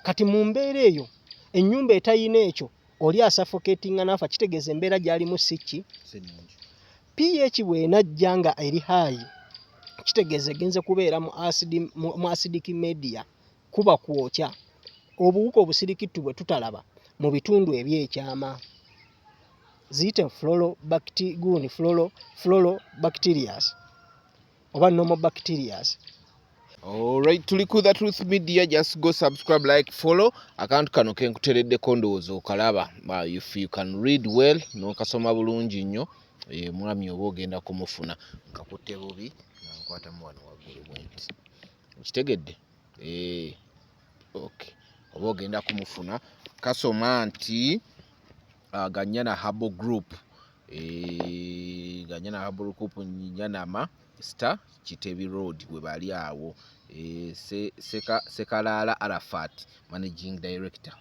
kati mu mbeera eyo ennyumba etayina ekyo oli asuffocatinga nafa kitegeeza embeera gy'alimu si pH bw'enajja nga eri high kitegeeza egenze kubeera mu acidic media kuba kwokya obuwuka obusirikitu bwe tutalaba mu bitundu ebyekyama ziyite florobacterias oba nomobacterias. Alright, tuli ku The Truth Media. Just go subscribe, like, follow. Account kano kenkutereddeko ndowooza okalaba. If you can read well, n'okasoma bulungi nnyo, mwami oba ogenda kumufuna. Nkakutte bubi, nkwatamu wano waggulu bwenti. Okitegedde? Okay. Oba ogenda kumufuna. Kasoma nti Ganyana Herbal Group. Ganyana Herbal Group Nyanama Star Kitebi Road we bali awo. Sekalala Arafat Managing Director.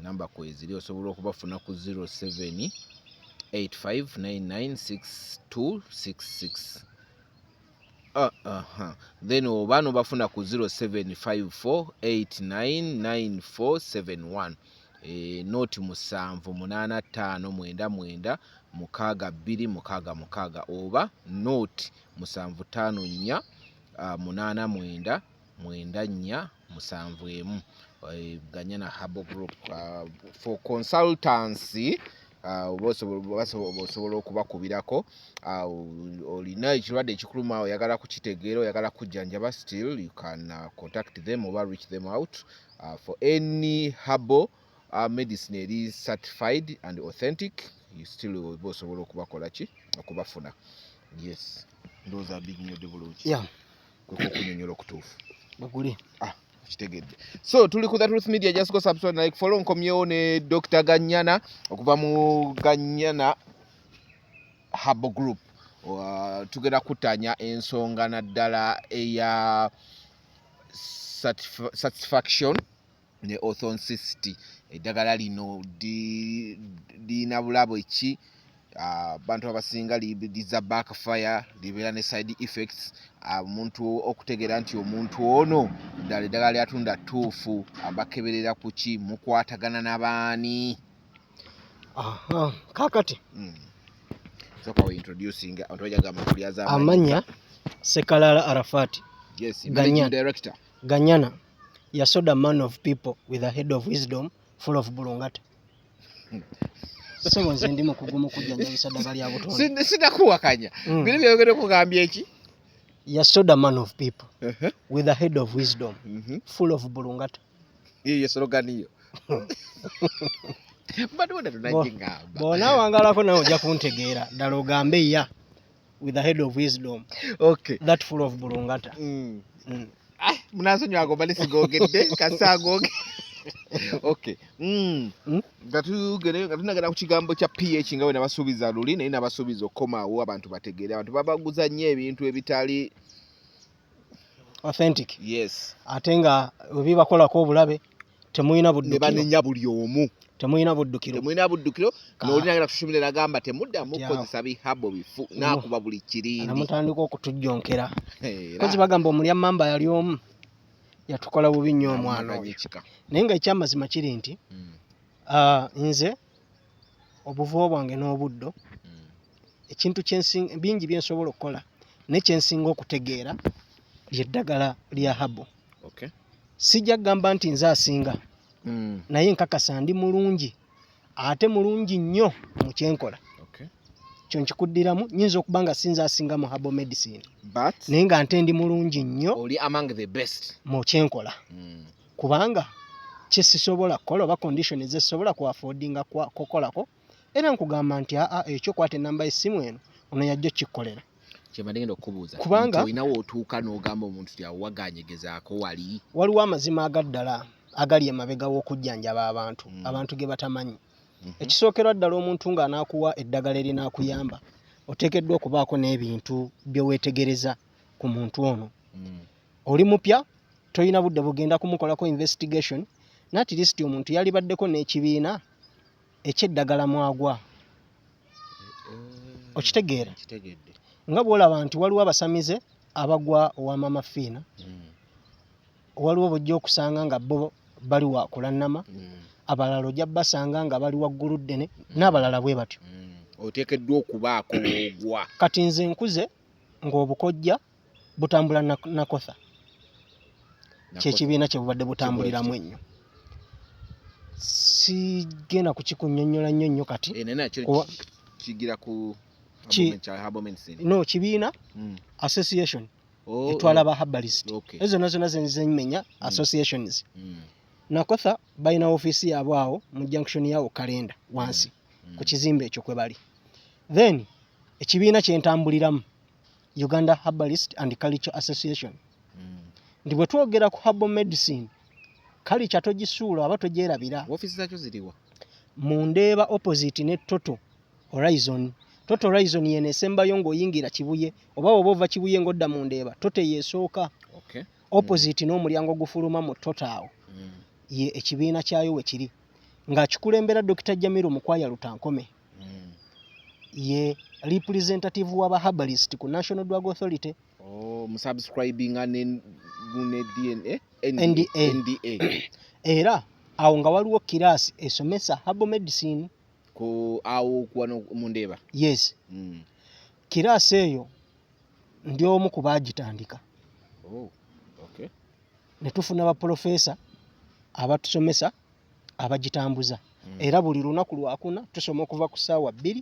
Number kweziri osobola okubafuna ku 0785996266. Then obano bafuna ku 0754899471. Noti 785999626 oba noti 754899471. Ganyana Herbal Group for consultancy. Osobola okubakubirako olina ekirwadde ekikuluma oyagala kukitegeera oyagala kujjanjaba still you can contact them or reach them out for any herbal medicine eri certified and authentic. You still osobola okubakola ki okubafuna. Yes, those are big new developments. Yeah, kukunyonyola okutuufu baguli kitegedde. So tuli ku The Truth Media. Just go subscribe, like, follow. Nkomyewo ne Dr. Ganyana okuva mu Ganyana Herbal Group. Tugenda kutanya ensonga naddala eya satisfaction ne authenticity. Eddagala lino lina bulabo ki? Abantu abasinga liza backfire, libeera ne side effects. Omuntu okutegeera nti omuntu ono ddala eddagala lyatunda ttuufu abakeberera ku ki mukwatagana n'abaani? Kakati soka we introducing ontwajagamba kulyaza amanya Sekalala Arafat. Yes, Managing Director. Ganyana yasoda man of people with a head of wisdom full of bulungata. Sebo nze ndi mu kugumu kujjanjabisa ddagala lya butonde. Sinakuwakanya. Bino byogere kugambye ki? Yasoda man of people with a head of wisdom full of bulungata. Ye slogan hiyo. Badona tunajingamba. Bona wangalako nawe ojja kuntegeera ddala ogambe ya with a head of wisdom. Okay. That full of bulungata. Munasonyo agomba lisigogedde kasagoge. Okay. Gatunagala ku kigambo kya pH nga we nabasuubiza luli naye nabasuubiza okomawo abantu bategeere abantu babaguza nnyo ebintu ebitali authentic. Yes. Ate nga webibakolako obulabe temuyina buddukiro. Ne banenya buli omu. Temuyina buddukiro. N'olina ngenda kushumira nagamba temuddamu kukozesa bihabo bifu nakuba buli kirindi. Namutandika okutujjonkera. Kozi bagamba omulya mamba yali omu yatukola bubi nnyo omwana oyo. Naye nga ekyamazima kiri nti nze obuvuo bwange n'obuddo ekintu bingi byensobola okukola nekyensinga okutegeera lyeddagala lya habo. Okay. Sijja kugamba nti nze asinga naye nkakasa ndi mulungi ate mulungi nnyo mu kyenkola. Okay. Kyo nkikuddiramu nyinza okuba nga sinza asinga mu herbal medicine but naye nga nte ndi mulungi nnyo oli among the best mu kyenkola kubanga kyesisobola kukola oba condition ezesobola ku affordinga kukolako era nkugamba nti ekyo kwata enamba y'essimu eno ono yajja kikkolera. Kyemagenda okubuuza kubanga olinawo otuuka n'ogamba omuntu tyawaganyegezaako waliwo amazima agaddala agali emabega w'okujjanjaba abantu ge batamanyi. Ekisookerwa ddala omuntu ng'anaakuwa eddagala erinaakuyamba oteekeddwa okubaako n'ebintu bye weetegereza ku muntu ono. Oli mupya toyina budde bugenda kumukolako investigation at least omuntu yalibaddeko n'ekibiina ekyeddagala mwagwa. Okitegeera nga bw'olaba nti waliwo abasamize abagwa owa Mama Fiina waliwo bujja okusanga nga bo bali wakola nama abalala ojja basanga nga bali waggulu ddene n'abalala bwe batyo oteekeddwa okubaako ogwa kati nze nkuze ng'obukojja butambula nakotha kyekibiina kye bubadde butambuliramu ennyo sigenda kukikunnyonnyola nnyo kati kigira ku no kibiina association etwala ba herbalist ezo zonna zenzimenya associations nakotha balina ofiisi yaabwe awo mu junction yawo kalenda wansi ku kizimbe ekyo kwe bali then ekibiina kyentambuliramu Uganda Herbalist and Culture Association ndi bwe twogera ku herbal medicine kali kyatogisuula aba togyerabira ofiisi zakyo ziriwa mu Ndeeba opposite ne Total Horizon yene esembayo ng'oyingira Kibuye oba oba ova Kibuye ng'odda mu Ndeeba Total yeesooka opposite n'omulyango gufuluma mu Total ye ekibiina kyayo we kiri ng'akikulembera Dr. Jamiru Mukwaya Lutankome ye representative w'aba herbalist ku National Drug Authority musubscribinga ne DNA NDA era awo nga waliwo kiraasi esomesa herbal medicine ku awo kuwano mu Ndeeba yes kiraasi eyo ndi omu ku baagitandika ne tufuna baprofesa abatusomesa abagitambuza era buli lunaku lwakuna tusoma okuva ku ssaawa 2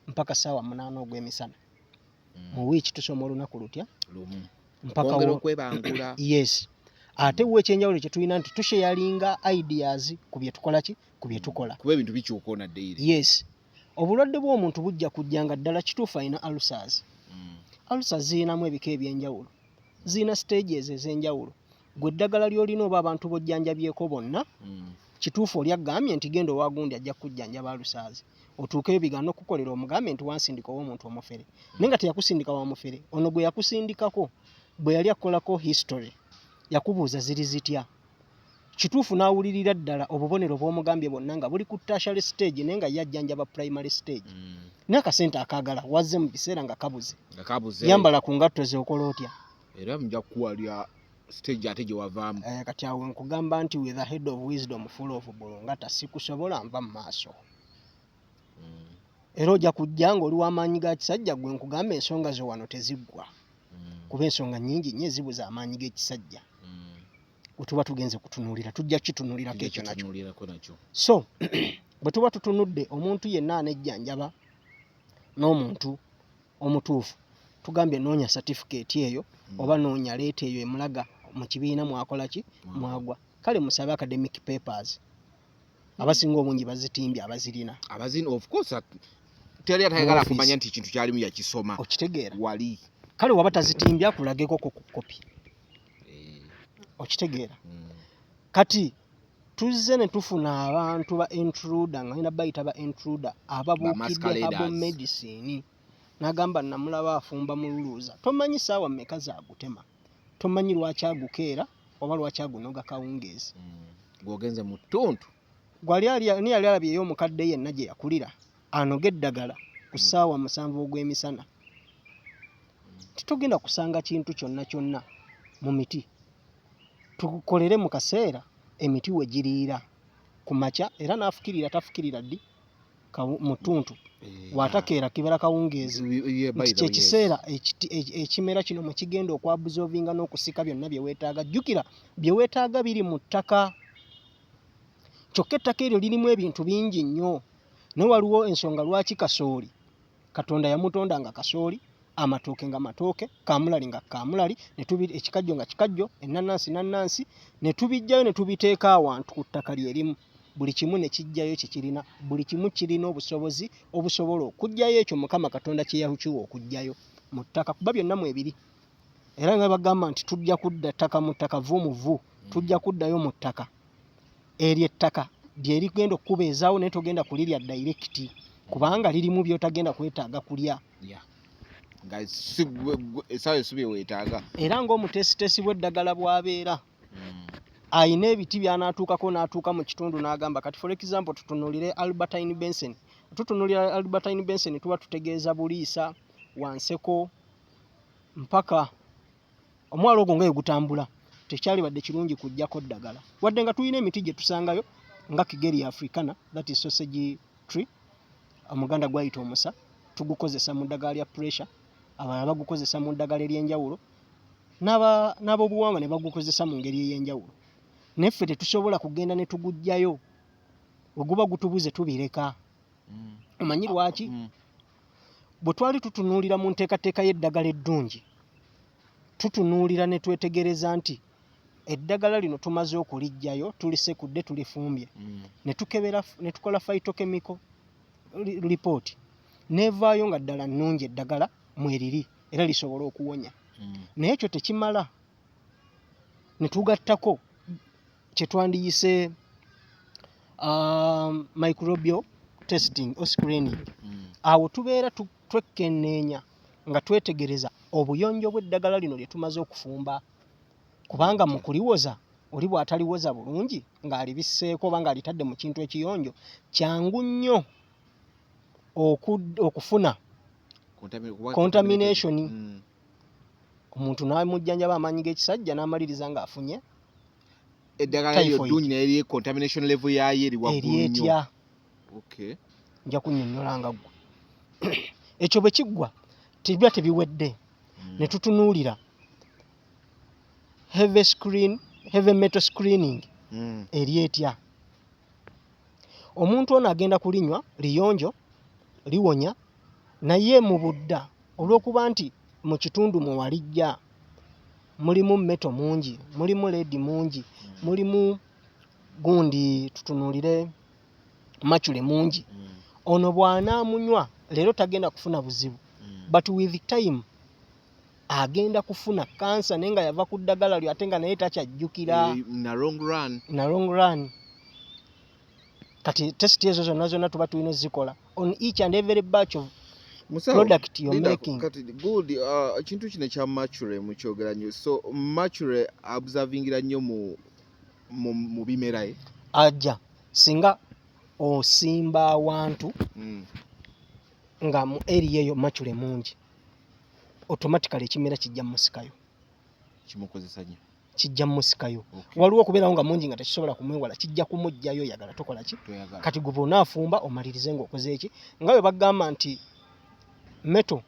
mpaka ssaawa 8 ogw'emisana mu wiiki tusoma olunaku lutya mpaka okwebangula yes ate ekyenjawulo kye tulina nti tusharinga ideas ku bye tukola ku bye tukola kuba ebintu bikyuka na daily yes obulwadde bw'omuntu bujja kujjanga ddala kituufu alina ulcers zirinamu ebika ebyenjawulo zirina stages ez'enjawulo gwe eddagala ly'olina oba abantu bojjanjabyeko bonna kituufu oli agambye nti genda owagundi ajja kujjanjaba ulcers otuukeyo bigana okukolera omugambye nti wansindika ow'omuntu omufere naye nga teyakusindika wa mufere ono gwe yakusindikako bwe yali akolako history yakubuuza ziri zitya kituufu n'awulirira ddala obubonero bw'omugambye bwonna nga buli ku tertiary stage naye nga yajjanjaba primary stage n'akasente akaagala wazze mu biseera nga kabuze yambala ku ngatto ze okola otya era mujja kuwalya stage ate gye wavaamu kati awo nkugamba nti with a head of wisdom full of bulungata sikusobola nva mu maaso era ojja kujja ng'oli w'amaanyi ga kisajja gwe nkugamba ensonga zo wano teziggwa kuba ensonga nnyingi nnyo ezibuza amaanyi g'ekisajja wetuba tugenze kutunuulira tujja kitunuulirako ekyo nakyo so bwe tuba tutunudde omuntu yenna anejjanjaba n'omuntu omutuufu tugambye noonya certificate eyo oba noonya leeta eyo emulaga mu kibiina mwakola ki mwagwa kale musabe academic papers abasinga obungi bazitimbye abazirina of course teri atayagala kumanya nti ekintu kyalimu yakisoma okitegeera wali kale waba tazitimbye akulageko ku kopi okitegeera kati tuzze ne tufuna abantu ba intruder nga nina bayita ba intruder ababuukidde herbal medicine n'agamba namulaba afumba mu luluuza tomanyi saawa mmeka zaagutema tomanyi lwaki agukeera oba lwaki agunoga kawungeezi ng'ogenze mu ttuntu gwali yali alabyeyo omukadde yenna gye yakulira anoga eddagala ku ssaawa 7 ogw'emisana titugenda kusanga kintu kyonna mu miti tukolere mu kaseera emiti we giriira ku makya era n'afukirira tafukirira ddi mu ttuntu watakeera kibera kawungeezi nti kyekiseera ekimera kino mwe kigenda okwabuzovinga n'okusika byonna bye weetaaga jjukira bye weetaaga biri mu ttaka kyokka ettaka eryo lirimu ebintu bingi nnyo naye waliwo ensonga lwaki kasooli Katonda yamutonda nga kasooli amatooke nga matooke kamulali nga kamulali ekikajjo nga kikajjo ennanansi ne tubijjayo ne tubiteeka awantu ku ttaka lyerimu buli kimu ne kijjayo kikirina buli kimu kirina obusobozi obusobola okujjayo ekyo Mukama Katonda kye yakiwa okujjayo mu ttaka kuba byonna mu ebiri era nga bagamba nti tujja kudda ttaka mu ttaka vu tujja kuddayo mu ttaka eryo ettaka lye rigenda okukubeezaawo naye togenda kulirya direct kubanga lirimu by'otagenda kwetaaga kulya nga essaawa esubye weetaaga era ng'omutesitesi bw'eddagala bw'abeera ayina ebiti by'anaatuukako n'atuuka mu kitundu n'agamba kati for example tutunuulire Albertine Benson tutunuulira Albertine Benson tuba tutegeeza Buliisa Wanseko mpaka omwalo ogwo nga gutambula tekyali badde kirungi kujjako ddagala wadde nga tulina emiti gye tusangayo nga Kigeria africana, that is sausage tree, omuganda gwayita omusa, tugukozesa mu ddagala lya pressure, abalala bagukozesa mu ddagala ery'enjawulo, n'ab'obuwangwa ne bagukozesa mu ngeri ey'enjawulo. Neffe tetusobola kugenda ne tugujjayo bwe guba gutubuze tubireka. Omanyi lwaki? Bwe twali tutunuulira mu nteekateeka y'eddagala eddungi, tutunuulira ne twetegereza nti eddagala lino tumaze okulijjayo, tulisekudde, tulifumbye, ne tukebera, ne tukola phytochemical report, nevaayo nga ddala nnungi eddagala mweriri era lisobola okuwonya. Naye ekyo tekimala, ne tugattako kye twandiyise microbial testing or screening. Awo tubeera twekenneenya nga twetegereza obuyonjo bw'eddagala lino lye tumaze okufumba, kubanga mu kuliwoza oli bw'ataliwoza bulungi ng'alibisseeko oba ng'alitadde mu kintu ekiyonjo, kyangu nnyo okufuna contamination. Omuntu n'amujjanjaba amaanyi g'ekisajja n'amaliriza ng'afunye eddagala lyo ddungi naye contamination level yayo eri waggulu nnyo. Okay. Nja kunnyonnyola nga ggwe. Ekyo bwe kiggwa tebiba tebiwedde, ne tutunuulira heavy metal screening eri etya. Omuntu ono agenda kulinywa liyonjo, liwonya, naye mu budda olw'okuba nti mu kitundu mwe walijja mulimu meto mungi, mulimu leedi mungi, mulimu gundi tutunuulire machule mungi. Ono bw'anaamunywa leero tagenda kufuna buzibu, but with time agenda kufuna kansa naye nga yava ku ddagala lyo ate nga naye takyajjukira na long run. Kati test ezo zonna tuba tulina ozikola on each and every batch of product you're making. Kati good, ekintu kino kya mature mukyogera nnyo, so mature observingira nnyo mu bimera ajja singa osimba awantu nga mu area eyo mature mungi, automatically ekimera kijja musikayo, kimukozesa nnyo, kijja musikayo. Waliwo okubeerawo nga mungi nga tekisobola kumwewala, kijja kumujjayo yagala tokola ki. Kati gwe onaafumba omalirize ng'okoze eki, nga bwe bagamba nti meto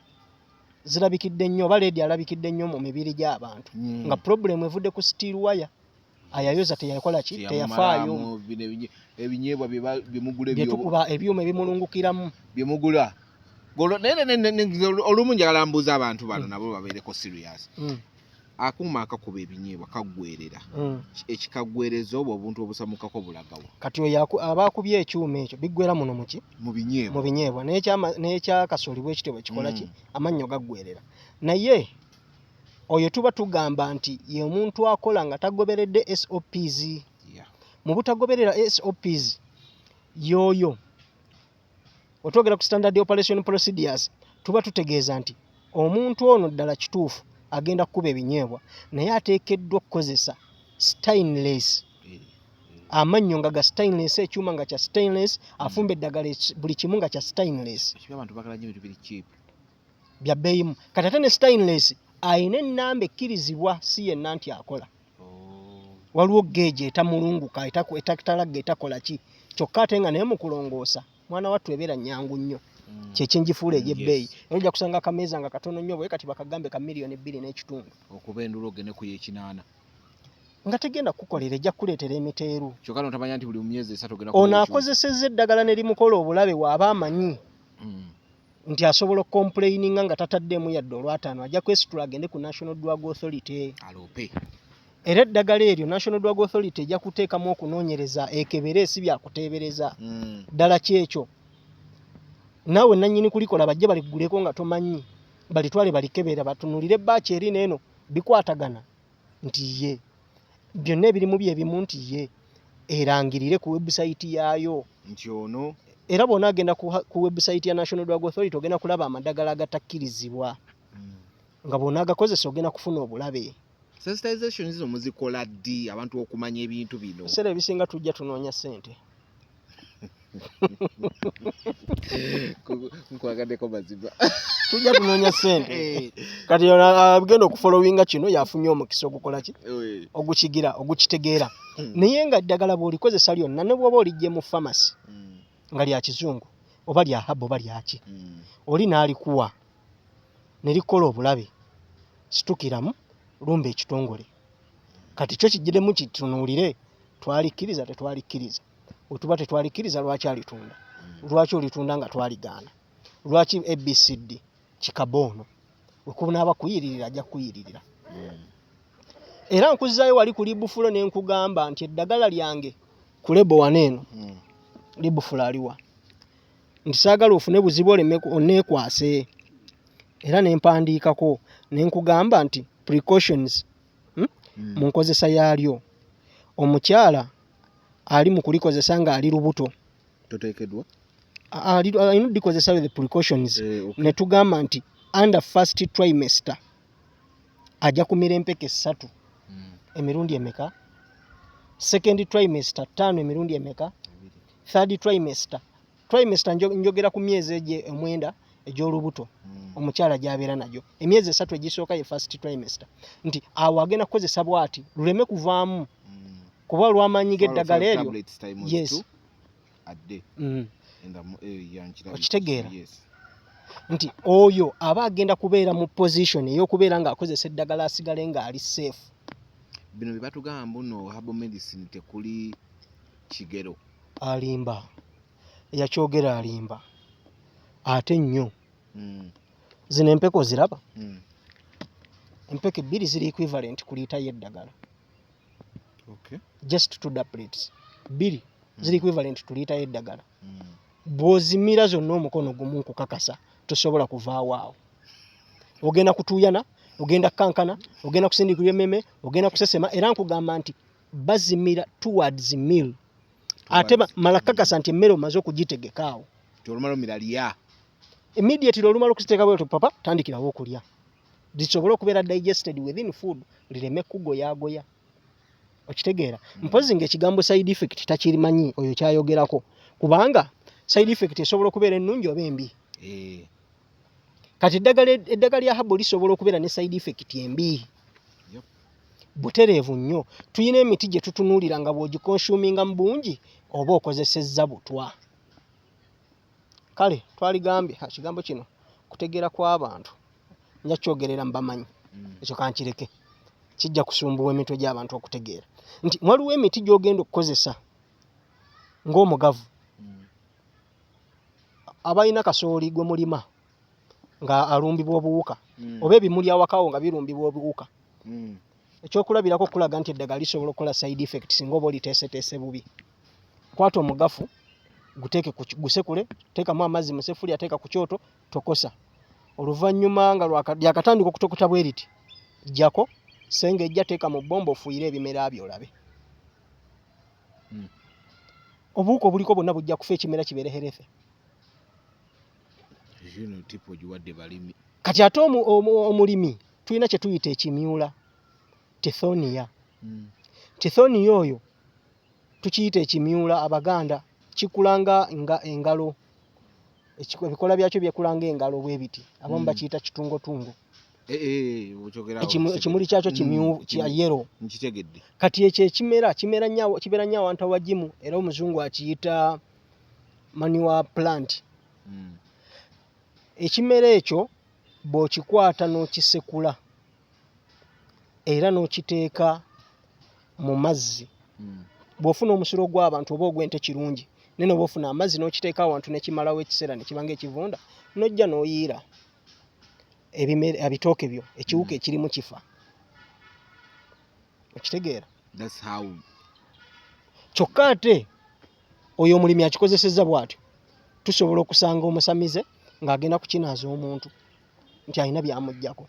zirabikidde nnyo oba leedi alabikidde nnyo mu mibiri gy'abantu, nga problem evudde ku steel wire, ayayoza teyakola ki, teyafaayo. Ebinyeebwa byemugula byetukuba ebyuma ebimulungukiramu byemugula olumu njagala mbuuza abantu bano nabo babeereko serious. Akuuma akakuba ebinyeebwa kaggwerera, ekikaggwereza obwo obuntu obusamukako bulagawo. Kati oyo abaakubye ekyuma ekyo biggwera muno muki mu binyeebwa, n'ekyakasooli bw'ekitebwe kikola ki, amannyo gaggwerera. Naye oyo tuba tugamba nti ye omuntu akola nga tagoberedde SOPs. Mu butagoberera SOPs yoyo otwogera ku standard operation procedures, tuba tutegeeza nti omuntu ono ddala kituufu agenda kukuba ebinyeebwa naye ateekeddwa okukozesa stainless, amannyo nga ga stainless, ekyuma nga kya stainless, afumba eddagala buli kimu nga kya stainless. Abantu bagala nnyo ebintu biri cheap bya bbeeyimu. Kati ate ne stainless ayina ennamba ekkirizibwa, si yenna nti akola. Waliwo geeji etamulunguka, etakitalaga, etakola ki, kyokka ate nga naye mu kulongoosa mwana wattu ebeera nnyangu nnyo. Kyekinjifuula egy'ebbeeyi. Era ojja kusanga akameeza nga katono nnyo bwe kati bakagambe ka $2,200,000 okuba enduula ogende ku y'ekinaana nga tegenda kukolera, ejja kuleetera emiteeru. Kyokka notamanya nti buli mu myezi 3 ogenda ono akozesezza eddagala ne limukola obulabe bw'aba amanyi nti asobola okomplaininga nga tataddeemu yadde olwataano, ajja kwesitula agende ku National Drug Authority alope. Era eddagala eryo National Drug Authority ejja kuteekamu okunoonyereza ekebere, si byakuteebereza ddala kyekyo. Naawe nannyini kulikola bajje baliguleko nga tomanyi, balitwale balikebera, batunulire baaci eri neeno bikwatagana nti ye byonna ebirimu byebimu nti ye erangirire ku website yaayo nti ono. Era bw'ona agenda ku website ya National Drug Authority ogenda kulaba amadagala agatakkirizibwa, nga bw'ona agakozesa ogenda kufuna obulabe. Sensitization zizo muzikola ddi abantu okumanya ebintu bino? Ebiseera ebisinga tujja tunoonya ssente. Nkwagadeko mazima. Tujja tunoonya ssente. Kati agenda okufolowinga kino yafunye omukisa ogukola ki? Ogukitegeera. Naye nga eddagala bw'olikozesa lyonna ne bw'oba olijje mu famasi nga lya kizungu oba lya habo oba lyaki. Oli n'alikuwa ne likola obulabe. Situkiramu lumba ekitongole. Kati kyo kijjiremu kitunuulire twalikkiriza tetwalikkiriza. Otuba tetwalikkiriza lwaki alitunda? Lwaki olitunda nga twaligaana? Lwaki ABCD kikaboono? Okunaaba kuyiririra ajja kuyiririra. Era nkuzaayo wali ku Libufulo ne nkugamba nti eddagala lyange ku lebo waneeno Libufulo aliwa. Nti saagala ofune buzibu oleme onneekwase. Era ne mpandiikako ne nkugamba nti precautions mu nkozesa yaalyo. Omukyala ali mu kulikozesa ng'ali lubuto. Toteekeddwa? Alina oddikozesa with the precautions. Ne tugamba nti under first trimester ajja kumira empeke 3 emirundi emeka? Second trimester 5 emirundi emeka? Third trimester njogera ku myezi omwenda egy'olubuto omukyala gy'abeera nagyo. Emyezi 3 egisooka ye first trimester. Nti awo agenda kukozesa bw'ati luleme kuvaamu kuba olw'amaanyi g'eddagala eryo. Yes. Okitegeera nti oyo aba agenda kubeera mu position ey'okubeera ng'akozesa eddagala asigale ng'ali safe. Bino bye batugamba mbuno herbal medicine tekuli kigero. Alimba. Yakyogera alimba. Ate nnyo. Zino empeke oziraba? Empeke 2 ziri equivalent ku liita y'eddagala. Okay. Just 2 doublets. 2 ziri equivalent ku liita y'eddagala. Bw'ozimira zonna omukono gumu nkukakasa tosobola kuvaawo awo. Ogenda kutuuyana, ogenda kankana, ogenda kusindikira emmeme, ogenda kusesema era nkugamba nti bazimira towards meal. Ate mala kakasa nti emmere omaze okugitegeka awo. Olumala omira lya. Immediately olumala okuziteeka bwetyo papa tandikirawo okulya. Zisobole okubeera digested within food lireme kugoyagoya. Okitegeera? Mpozi ng'ekigambo side effect takirimanyi oyo kyayogerako. Kubanga side effect esobola okubeera ennungi oba embi. Kati eddagala lya habo lisobola okubeera ne side effect embi. Butereevu nnyo. Tuyina emiti gye tutunuulira nga bw'ogikonsuminga mu bungi oba okozesezza butwa. Kale twaligambye ekigambo kino kutegeera kw'abantu nja kyogerera mbamanyi. Ekyo kankireke. Kijja kusumbuwa emitwe gy'abantu okutegeera nti waliwo emiti gy'ogenda okukozesa ng'omugavu abalina kasooli gwe mulima nga alumbibwa obuwuka oba ebimuli awakawo nga birumbibwa obuwuka. Ekyokulabirako kulaga nti eddagala lisobola okukola side effect singa oba oliteeseteese bubi. Kwata omugafu gusekule, teekamu amazzi mu seffuliya, teeka ku kyoto, tokosa. Oluvannyuma nga lyakatandika okutokota bwe riti, ggyako, sengejja, teeka mu bbomba ofuuyire ebimera byo olabe. Obuwuka obuliko bwonna bujja kufa ekimera kibeere herefe. Kati ate omulimi tulina kye tuyita ekimyula. Tithonia. Tithonia oyo tukiyita ekimyula Abaganda kikulanga nga engalo. Ebikola byakyo byekulanga engalo bwe biti. Abamu bakiyita kitungotungo. Ekimuli kyakyo kya yellow. Kati ekyo ekimera kibeera nnyo awantu awagimu era omuzungu akiyita manure plant. Ekimera ekyo bw'okikwata n'okisekula era n'okiteeka mu mazzi. Bw'ofuna omusulo gw'abantu oba ogw'ente kirungi naye n'oba ofuna amazzi n'okiteeka awantu ne kimalawo ekiseera ne kiba ng'ekivunda n'ojja n'oyiira ebitooke byo ekiwuka ekirimu kifa. Okitegeera? Kyokka ate oyo omulimi akikozesezza bw'atyo tusobola okusanga omusamize ng'agenda kukinaaza omuntu nti alina byamuggyako.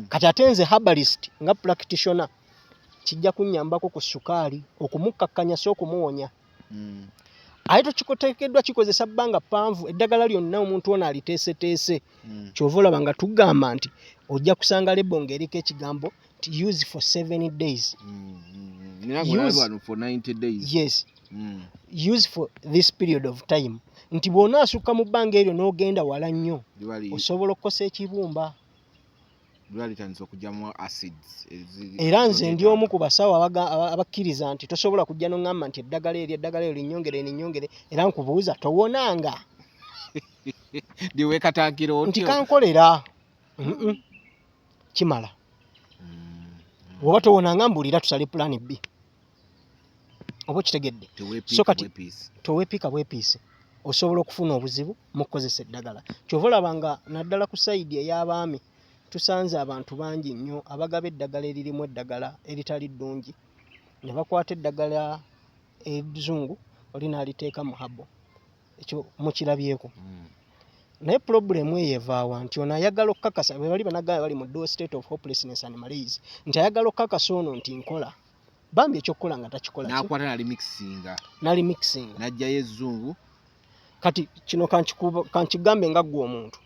Kati ate nze herbalist nga practitioner kijja kunnyambako ku sukaali okumukkakkanya so okumuwonya. Aye tekiteekeddwa kikozesa bbanga ppanvu eddagala lyonna omuntu ono aliteeseteese. Kyova olaba nga tugamba nti ojja kusanga lebo ng'eriko ekigambo nti use for 7 days. For 90 days. Yes. use for this period of time nti bw'onaasukka mu bbanga eryo n'ogenda wala nnyo osobola okukosa ekibumba litandise okujjamu acids era nze ndi omu ku basawo abakkiriza nti tosobola kujja n'oŋŋamba nti eddagala eryo linnyongere era nkubuuza towonanga ndiweekatankira otyo nti kankolera kimala bw'oba towonanga mbuulira tusale pulaani B oba okitegedde so kati toweepiika bwepiisi osobola okufuna obuzibu mu kukozesa eddagala kyova olabanga naddala ku sayidi ey'abaami tusanze abantu bangi nnyo abagaba eddagala eririmu eddagala eritali ddungi ne bakwata eddagala ezzungu oli n'aliteeka mu habo ekyo mukirabyeko naye pulobulemu eyo evaawa nti ono ayagala okukakasa be bali banagala bali mu dual state of hopelessness and malaise nti ayagala okukakasa ono nti nkola bambi ekyokukola nga takikola n'akwata nali mixing n'ajjayo ezzungu kati kino kankigambe nga ggwe omuntu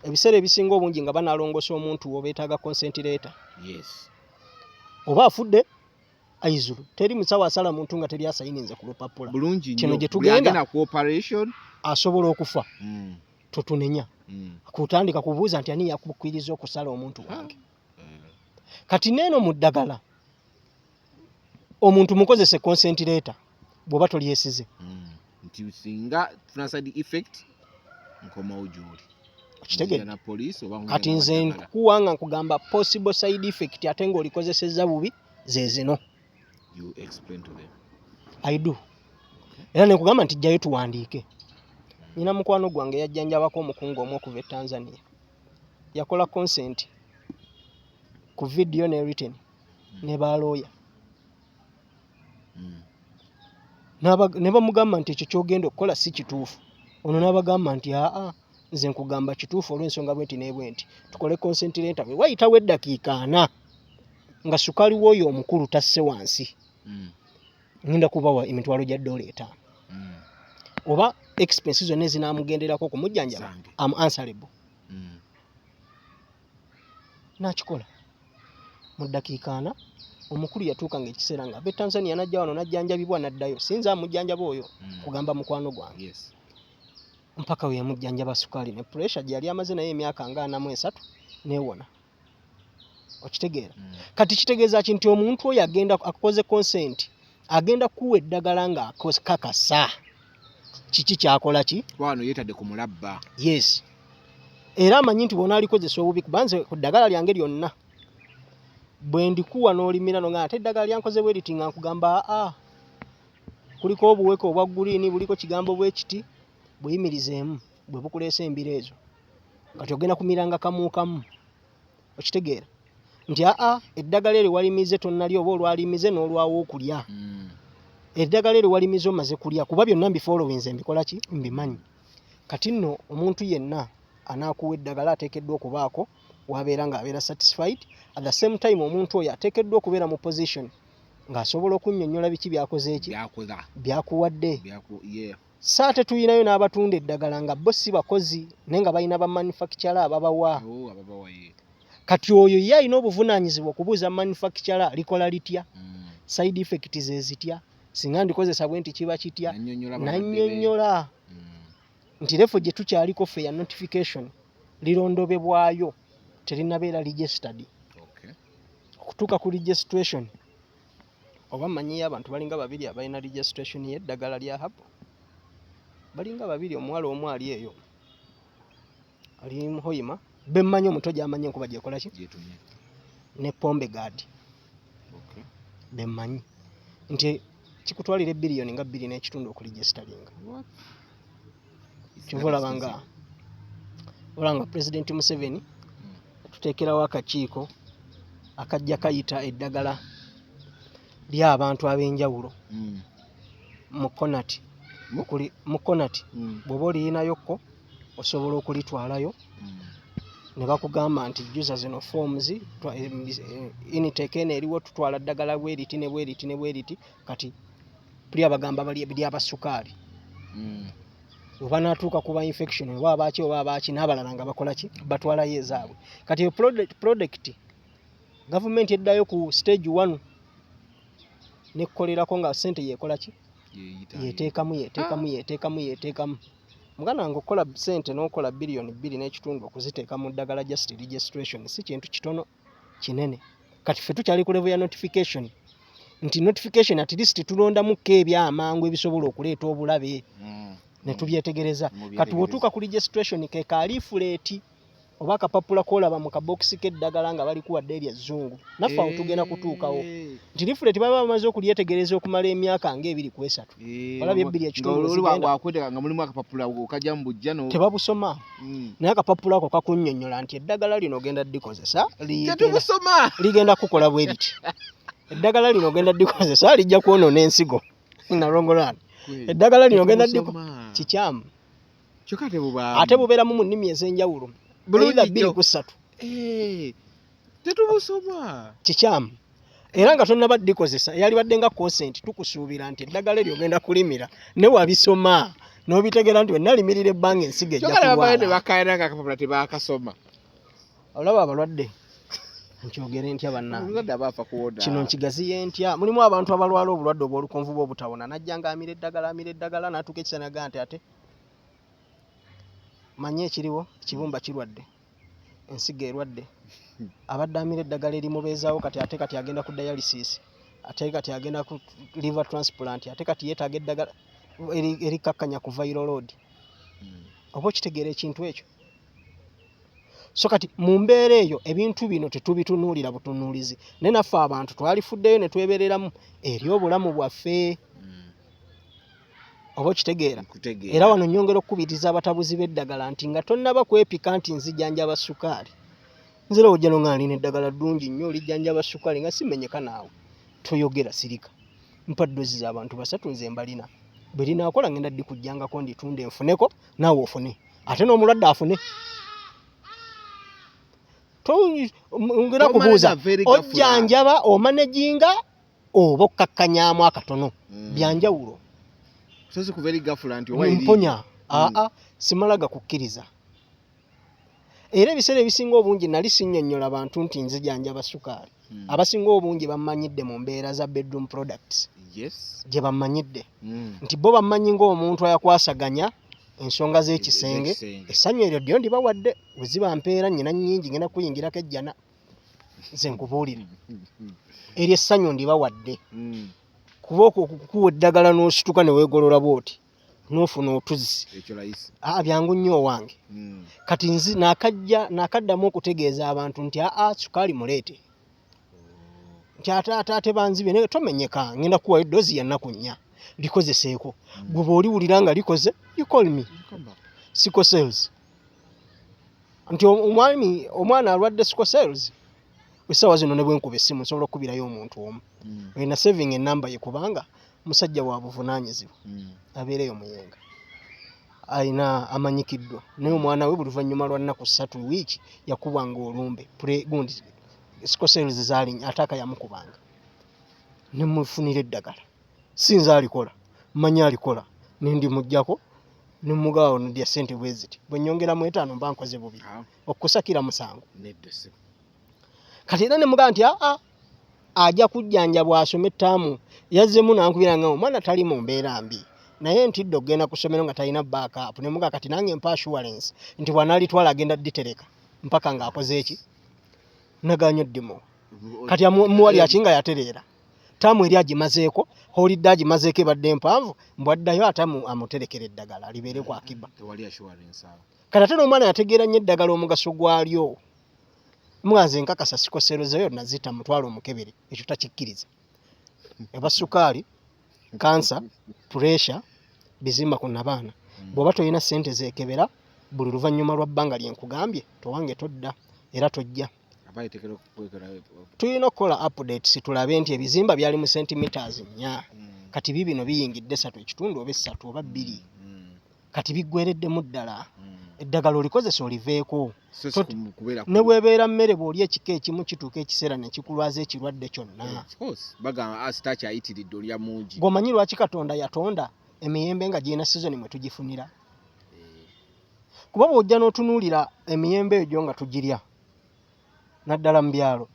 ebiseera ebisinga obungi nga banalongosa omuntu obeetaaga concentrator oba afudde aizulu teri musawo asala muntu nga teri asayininze ku lupapula kino gye tugenda asobola okufa totunenya kutandika kubuuza nti ani yakukkiriza okusala omuntu wange kati neeno mu ddagala omuntu mukozese concentrator bw'oba tolyesize nti singa tuna side effect nkomawo gy'oli kitegedde kati nze nkukuwanga nkugamba possible side effect ate ng'olikozesezza bubi ze zino I do era nekugamba nti jjayo tuwandiike nina mukwano gwange yajjanjabako omukungu omu okuva e Tanzania yakola consent ku video ne written ne balooya ne bamugamba nti ekyo kyogenda okukola si kituufu ono n'abagamba nti nze nkugamba kituufu olw'ensonga bwenti n'ebwenti tukole concentrator bwe wayitawo eddakiika 4 nga sukali w'oyo omukulu tasse wansi ngenda kubawa emitwalo gya $5 oba expenses zonna ezinaamugenderako kumujjanjaba am answerable nakikola mu ddakiika 4 omukulu yatuuka ng'ekiseera nga Tanzania najja wano najjanjabibwa naddayo sinza amujjanjaba oyo kugamba mukwano gwange mpaka we yamujjanjaba sukaali ne pressure gye yali amaze naye emyaka nga 43 neewona okitegeera kati kitegeeza ki nti omuntu oyo agenda akoze consent agenda kuwa eddagala nga kakasa kiki kyakola ki wano yeetadde ku mulabba yes era amanyi nti bona alikozesa obubi kubanze ku ddagala lyange lyonna bwe ndikuwa n'olimira no nga ate eddagala lyankoze bwe liti nga nkugamba kuliko obuweke obwa guliini buliko kigambo bwe kiti buyimirizeemu bwe bukuleesa embira ezo kati ogenda kumiranga kamu okitegeera nti eddagala eryo walimize tonnalya oba olwalimize n'olwawo okulya eddagala eryo walimize omaze kulya kuba byonna mbifollowinze mbikola ki mbimanyi kati nno omuntu yenna anaakuwa eddagala ateekeddwa okubaako wabeera ng'abeera satisfied at the same time omuntu oyo ateekeddwa okubeera mu position ng'asobola okunnyonnyola biki byakoze eki byakuwadde saate tuyinayo n'abatunda eddagala nga bo si bakozi naye nga balina bamanufacturer ababawa kati oyo ye alina obuvunaanyizibwa okubuuza manufacturer likola litya side effect ze zitya singa ndikozesa bwe nti kiba kitya nannyonnyola nti lefo gye tukyaliko fair notification lirondobebwayo terinabeera registered okutuuka ku registration oba mmanyiyo abantu balinga 2 abalina registration y'eddagala lya habo balinga 2 omuwala omu ali eyo ali muhoyima bemmanyi omuto gy'amanyi enkuba gyekola ki ne pombe gaadi bemmanyi nti kikutwalira $2 nga 2.5 okuregisteringa kyova olanga President Museveni tuteekerawo akakiiko akajja kayita eddagala ly'abantu ab'enjawulo mu konati bw'oba oliyinayokko osobola okulitwalayo ne bakugamba nti jjuza zino forms initeke eno eriwo tutwala ddagala bweriti ne bweriti ne bweriti kati tuli abagamba ly'abasukaali oba naatuuka kuba infection oba abaaki n'abalala nga bakola ki batwalayo ezaabwe kati eyo product gavumenti eddayo ku stage 1 nekkolerako nga ssente yeekola ki yeteekamu muganda wange okukola ssente n'okola biliyoni 2.5 okuziteeka mu ddagala just registration si kintu kitono kinene. Kati ffe tukyali ku level ya notification nti notification at least tulondamukko ebyamangu ebisobola okuleeta obulabe ne tubyetegereza. Kati wotuuka ku registration ke kalifuleeti oba akapapula koolaba mu kabokisi k'eddagala nga balikuwadde ery'ezzungu naffe awo tugenda kutuukawo nti leaflet baba bamaze okulyetegereza okumala emyaka nga 2-3 olabye 2.5 nga mulimu akapapula okajja mu bujja tebabusoma naye akapapula ako kakunnyonnyola nti eddagala lino ogenda ddikozesa ligenda kukola bwe riti eddagala lino ogenda ddikozesa lijja kwonoona ensigo nalongolani eddagala lino ogenda kikyamu ate bubeeramu mu nnimi ez'enjawulo bulida 2-3 tetubusoma kikyamu era nga tonnaba ddikozesa yali badde nga consent tukusuubira nti eddagala eryo ogenda kulimira ne wabisoma n'obitegeera nti wenalimirira ebbanga ensigo ejja kulwala tebakasoma olaba abalwadde nkyogere ntya bannange kino nkigaziye ntya mulimu abantu abalwala obulwadde obw'olukonvu bw'obutawona najja nga amira eddagala n'atuuka ekisanaga nti ate manye ekiriwo ekibumba kirwadde ensigo erwadde abadde amira eddagala erimubeezaawo kati agenda ku dialysis ate kati agenda ku liver transplant ate kati yeetaaga eddagala erikakkanya ku viral load oba okitegeera ekintu ekyo so kati mu mbeera eyo ebintu bino tetubitunuulira butunuulizi naye naffe abantu twalifuddeyo ne twebereramu eri obulamu bwaffe oba okitegeera era wano nyongera okukubiriza abatabuzi b'eddagala nti nga tonnaba kwepika nti nzijanjaba sukaali nzira ojjano nga nalina eddagala ddungi nnyo olijjanjaba sukaali nga simenyeka naawe toyogera sirika mpa dozi z'abantu 3 nze mbalina bwe linaakola ngenda ddikujjangako nditunde enfuneko naawe ofune ate n'omulwadde afune ngera kubuuza ojjanjaba omanejinga oba okkakkanyaamu akatono byanjawulo mponya simalaga kukkiriza era ebiseera ebisinga obungi nali sinnyonnyola bantu nti nzijanjaba sukaali abasinga obungi bammanyidde mu mbeera za bedroom products gye bammanyidde nti bo bammanyi ng'omuntu ayakwasaganya ensonga z'ekisenge essanyu eryo ddyo ndibawadde bwe ziba mpeera nnyina nnyingi ngenda kuyingirako ejjana nze nkubuulira eryo essanyu ndibawadde kuba okukuwa eddagala n'osituka ne weegolola bw'oti n'ofuna otuzzi byangu nnyo owange kati nzi nakaddamu okutegeeza abantu nti sukaali muleete nti ate banzibye naye tomenyeka ngenda kuwayo dozi ya nnaku 4 likozeseeko gwe bw'oliwulira nga likoze you call me sickle cells nti omwana alwadde sickle cells essaawa zino ne bwenkuba essimu nsobola okukubirayo omuntu omu olina saving enamba ye kubanga musajja wa buvunaanyizibwa abeereyo muyenga alina amanyikiddwa naye omwana we buli luvannyuma lwa nnaku 3 wiiki yakubwanga olumbe gundi sickle cells zaalinya ate akayamukubanga ne mufunira eddagala sinza alikola mmanyi alikola nendimuggyako nemugaawo ndya ssente bwe ziti bwe nnyongeramu 5 mba nkoze bubi okusakira 7 kati era ne mugaa nti ajja kujjanjabwa asome ettaamu yazzemu nankubira nga omwana tali mu mbeera mbi naye ntidde okugenda ku ssomero nga talina backup ne mugaa kati nange mpa assurance nti bw'anaalitwala agenda dditereka mpaka ng'akoze eki naganya eddimo kati muwali akinga yatereera taamu eri agimazeeko holidde agimazeeko ebadde mpanvu mbwaddayo ate amuterekera eddagala libeere ku akiba kati ate n'omwana yategeera nnyo eddagala omugaso gwalyo mwanze nkakasa sikosero zeyo nazita mutwalo omukebere ekyo takikkiriza eba sukaali kansa pressure bizimba ku nabaana bw'oba toyina ssente zeekebera buli luvannyuma lwa bbanga lyenkugambye towange todda era tojja tulina okukola updates tulabe nti ebizimba byali mu centimeters 4 kati bibino biyingidde 3.5 oba 3 oba 2 kati biggwereddemu ddala eddagala olikozesa oliveeko ne bwebeera mmere bw'olya ekika ekimu kituuka ekiseera ne kikulwaza ekirwadde kyonna gwomanyi lwaki katonda yatonda emiyembe nga girina sizoni mwe tugifunira kuba bw'ojja n'otunuulira emiyembe egyo nga tugirya naddala mu byalo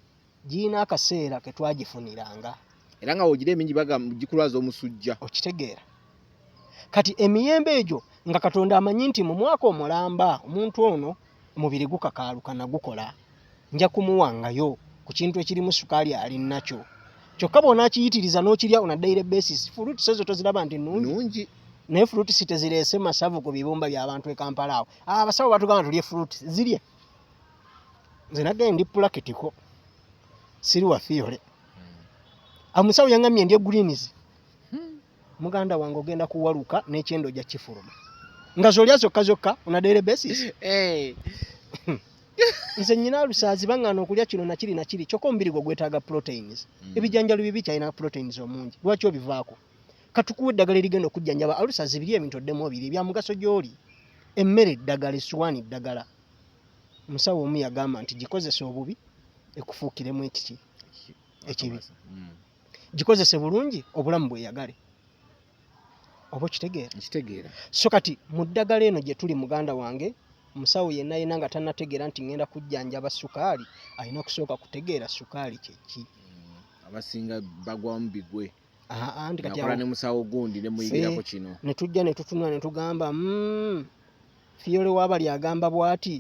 girina akaseera ke twagifuniranga era nga wogira emingi gikulwaza omusujja okitegeera kati emiyembe egyo nga Katonda amanyi nti mu mwaka omulamba omuntu ono omubiri gukakaaluka nagukola nja kumuwangayo ku kintu ekirimu sukaali ali nakyo kyokka bw'onaakiyitiriza n'okirya on a daily basis fruits ezo toziraba nti nnungi naye fruits tezireese masavu ku bibumba by'abantu e Kampala awo abasawo batugamba tulye fruits zirye nze nagenda ndi pulakitiko siri wa fiyole omusawo yaŋŋamye ndye greens muganda wange ogenda kuwaluka n'ekyendo gya kifuluma nga zolya zokka on a daily basis nze nnyina alusaazi baŋŋaana okulya kino nakiri kyokka omubiri gwe gwetaaga proteins ebijanjalu bibi kyalina proteins omungi lwaki obivaako katukuwa eddagala erigenda okujjanjaba alusaazi biri ebintu oddemu obiri bya mugaso gy'oli emmere eddagala essuwaani eddagala omusawo omu yagamba nti gikozese obubi ekufuukiremu ekibi gikozese bulungi obulamu bweyagale oba okitegeera so kati mu ddagala eno gye tuli muganda wange omusawo yenna nga tannategeera nti ngenda kujjanjaba sukaali alina kusooka kutegeera sukaali kyeki abasinga bagwamu bigwe anti kati ne musawo gundi ne muyigirako kino ne tujja ne tutunula ne tugamba Fiyole Wabali agamba bw'ati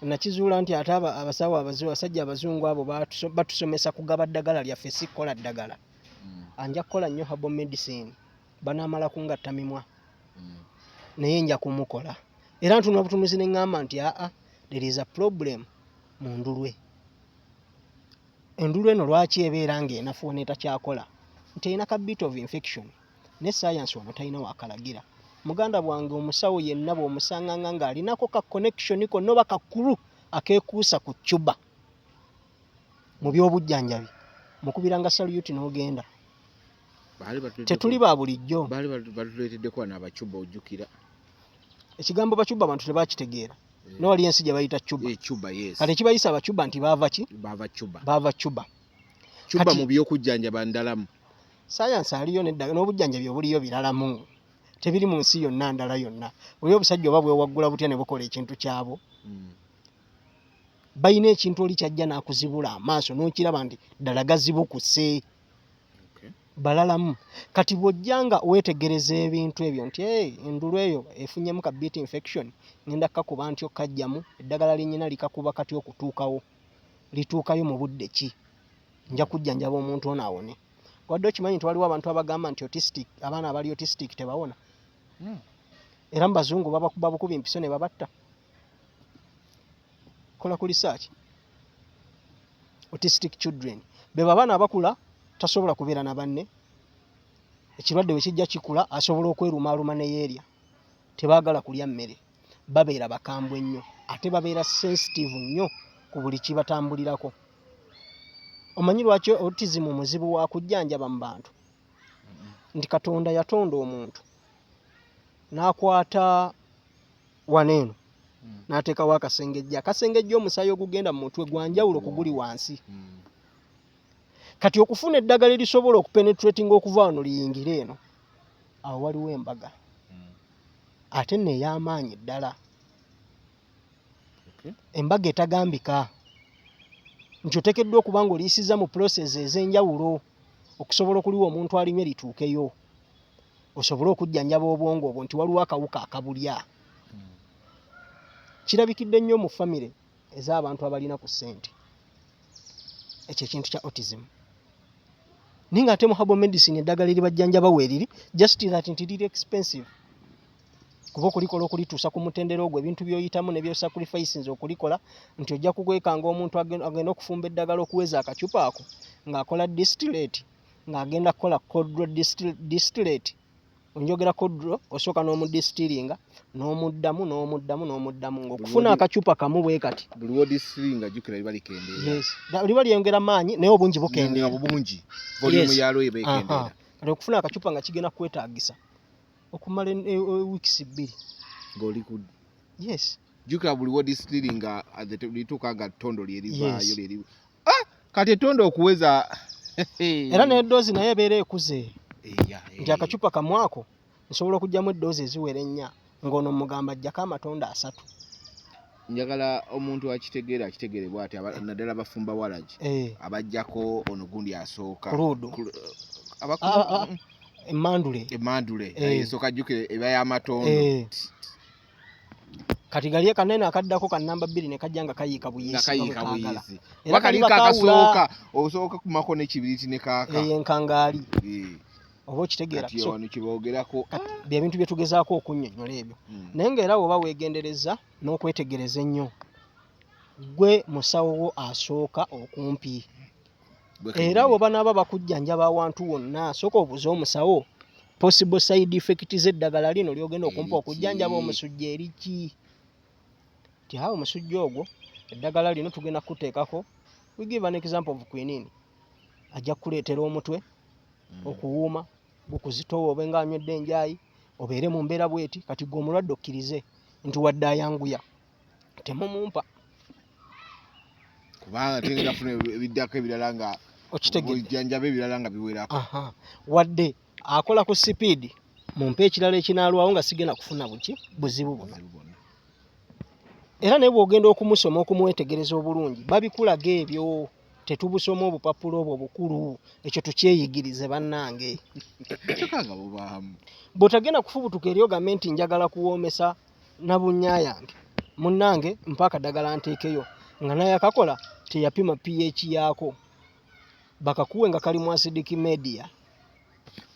nakizuula nti ate abasawo abasajja abazungu abo batusomesa kugaba ddagala lyaffe si kukola ddagala anja kukola nnyo herbal medicine banaamala kungatta mimwa naye nja kumukola era ntunula butunuzi ne ŋŋamba nti there is a problem mu ndulwe endulwe eno lwaki ebeera ng'enafuwa netakyakola nti erina ka bit of infection ne science wano talina wakalagira muganda bwange omusawo yenna bw'omusanganga ng'alinako ka connection konna oba kakulu akeekuusa ku cuba mu by'obujjanjabi mukubiranga saluti n'ogenda tetuli ba bulijjo baali batuleeteddeko n'abacuba ojjukira ekigambo bacuba abantu tebakitegeera n'owali ensi gye bayita cuba kale kibayisa abacuba nti baava cuba mu by'okujjanjaba ndalamu sayansi aliyo n'obujjanjabi obuliyo biralamu tebiri mu nsi yonna ndala yonna oli obusajja oba bwewaggula butya ne bukola ekintu kyabo balina ekintu oli kyajja n'akuzibula amaaso n'okiraba nti ddala gazibukuse balalamu kati bw'ojjanga weetegereza ebintu ebyo nti endulu eyo efunyemu ka bit infection ngenda kakuba nti okkajjamu eddagala lyennyina likakuba kati okutuukawo lituukayo mu budde ki nja kujjanjaba omuntu ono awone wadde okimanyi nti waliwo abantu abagamba nti autistic abaana abali autistic tebawona era mu bazungu babakuba bukubi empiso ne babatta kola ku research autistic children be babaana abakula tasobola kubeera na banne ekirwadde bwe kijja kikula asobola okwerumaaluma ne yeerya tebaagala kulya mmere babeera bakambwe nnyo ate babeera sensitive nnyo ku buli kibatambulirako omanyi lwaki autism muzibu wa kujjanjaba mu bantu nti Katonda yatonda omuntu n'akwata waneeno n'ateekawo akasengejja omusaayi ogugenda mu mutwe gwanjawulo kuguli wansi kati okufuna eddagala erisobola okupenetratinga okuva wano liyingire eno awo waliwo embaga ate nno ey'amaanyi ddala embaga etagambika nti oteekeddwa okuba nga oliyisiza mu process ez'enjawulo okusobola okuliwa omuntu alinywe lituukeyo osobole okujjanjaba obwongo obwo nti waliwo akawuka akabulya kirabikidde nnyo mu famire ez'abantu abalina ku ssente ekyo ekintu kya autism naye ng'ate mu herbal medicine eddagala eribajjanjaba weeriri just that nti liri expensive kuba okulikola okulituusa ku mutendera ogwo ebintu by'oyitamu ne byosacrifices okulikola nti ojja kukwekanga omuntu agenda okufumba eddagala okuweza akacupa ako ng'akola distillate ng'agenda kukola codro distillate onjogera codro osooka n'omudistillinga n'omuddamu ng'okufuna akacupa kamu bwe kati buliwo distillinga jjukira liba likendeera liba lyongera maanyi naye obungi bukendeera bungi volume yalwo eba ekendeera kati okufuna akacupa nga kigenda kwetaagisa okumala weeks 2 ng'oli ku yes jjukira buliwo distillinga lituuka nga ttondo lyerivaayo lyeriva kati ettondo okuweza era n'eddoozi naye ebeera ekuze nti akacupa kamu ako nsobola okugyamu eddoozi eziwera 4 ng'ono mugamba ajjako amatonda 3 njagala omuntu akitegeere bw'ati naddala abafumba walagi abajjako ono gundi asooka emandule esooka jjukire eba y'amatondo kati gali kanene akaddako ka namba 2 ne kajja nga kayiika buyiisi era kali kakasooka osooka kumako n'ekibiriti ne kaaka enkangaali oba okitegeera so kiboogerako bye bintu bye tugezaako okunnyonnyola ebyo naye ng'era bw'oba weegendereza n'okwetegereza ennyo gwe musawo wo asooka okumpi era bw'oba naaba bakujjanjaba awantu wonna sooka obuuze omusawo possible side effect z'eddagala lino lyogenda okumpa okujjanjaba omusujja eriki ti awo omusujja ogwo eddagala lino tugenda kuteekako we give an example of quinine ajja kuleetera omutwe okuwuuma gukuzitowa obe nga anywedde enjaayi obeere mu mbeera bweti kati gwe omulwadde okkirize nti wadde ayanguya temumumpa kubanga tegenda funa ebiddako ebirala nga okitegeera ebirala nga biwerako wadde akola ku sipiidi mumpe ekirala ekinaalwawo nga sigenda kufuna buzibu buno era naye bw'ogenda okumusoma okumuwetegereza obulungi babikulaga ebyo tetubusoma obupapula obwo bukulu ekyo tukyeyigirize bannange bw'otagenda kufubutuka eri ogambe nti njagala kuwoomesa na bunnya yange munnange mpa akadagala nteekeyo nga naye akakola teyapima pH yaako bakakuwe nga kali mu acidic media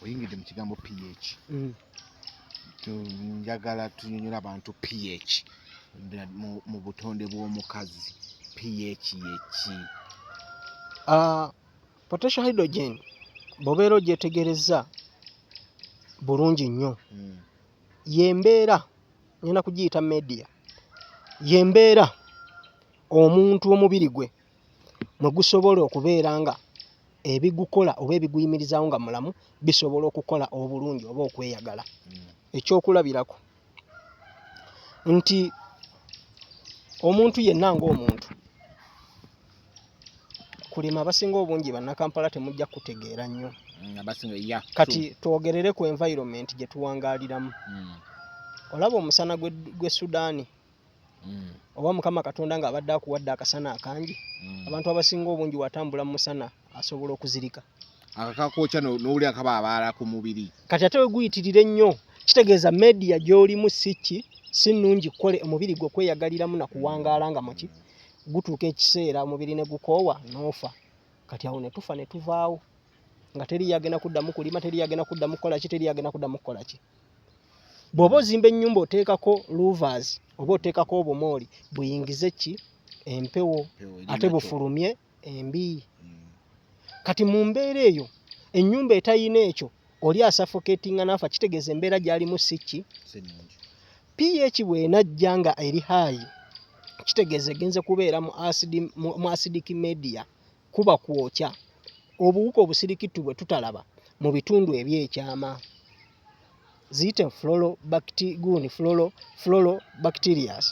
oyingidde mu kigambo pH njagala tunyonyola abantu pH mu butonde bw'omukazi pH yeki potassium hydrogen bw'obeera ogyetegereza bulungi nnyo yembeera nina kugiyita media yembeera omuntu omubiri gwe mwe gusobola okubeera nga ebigukola oba ebiguyimirizaawo nga mulamu bisobola okukola obulungi oba okweyagala ekyokulabirako nti omuntu yenna ng'omuntu kulima abasinga obungi bannakampala temujja kutegeera nnyo kati twogerere ku environment gye tuwangaaliramu olaba omusana gwe Sudaani oba mukama katonda ng'abadde akuwadde akasana akangi abantu abasinga obungi watambula mu musana asobola okuzirika akakakooca n'owulira kaba abaala ku mubiri kati ate we guyitirira ennyo kitegeeza media gy'olimu si nnungi kukole omubiri gwe kweyagaliramu na kuwangaala nga muki gutuuka ekiseera omubiri ne gukoowa n'ofa kati awo ne tufa ne tuvaawo nga teri yagenda kuddamu kulima teri yagenda kuddamu kukola ki teri yagenda kuddamu kukola ki bw'oba ozimba ennyumba oteekako louvers oba oteekako obumooli buyingize ki empewo ate bufulumye embi kati mu mbeera eyo ennyumba etayina ekyo oli asuffocatinga n'afa kitegeeza embeera gy'alimu si ki pH bw'enajja nga eri high kitegeeza egenze kubeera mu acidic media kuba kwokya obuwuka obusirikittu bwe tutalaba mu bitundu ebyekyama ziyite florobacterias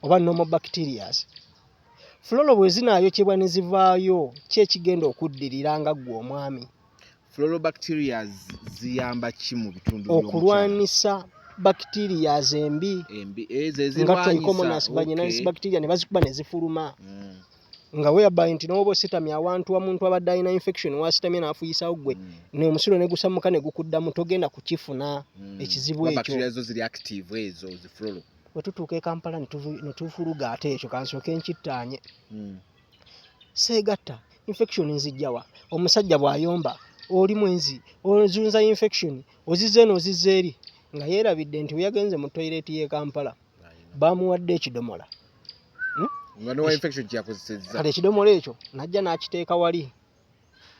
oba nomobacterias floro bwe zinaayokyebwa ne zivaayo ki ekigenda okuddirira nga ggwe omwami florobacterias ziyamba ki mu bitundu okulwanisa bacterias embi nga trichomonas vaginalis bacteria ne bazikuba ne zifuluma nga whereby nti n'oba ositamye awantu omuntu abadde alina infection wasitamye n'afuyisawo gwe n'omusulo ne gusamuka ne gukuddamu togenda kukifuna ekizibu ekyo bwe tutuuka e Kampala ne tufuluga ate ekyo kansooke nkittaanye seegatta infection nzijjawa omusajja bw'ayomba oli mwenzi ozunza infection ozizze n'ozizza eri nga yeerabidde nti weyagenze mu toilet y'e Kampala bamuwadde ekidomola kale ekidomola ekyo najja n'akiteeka wali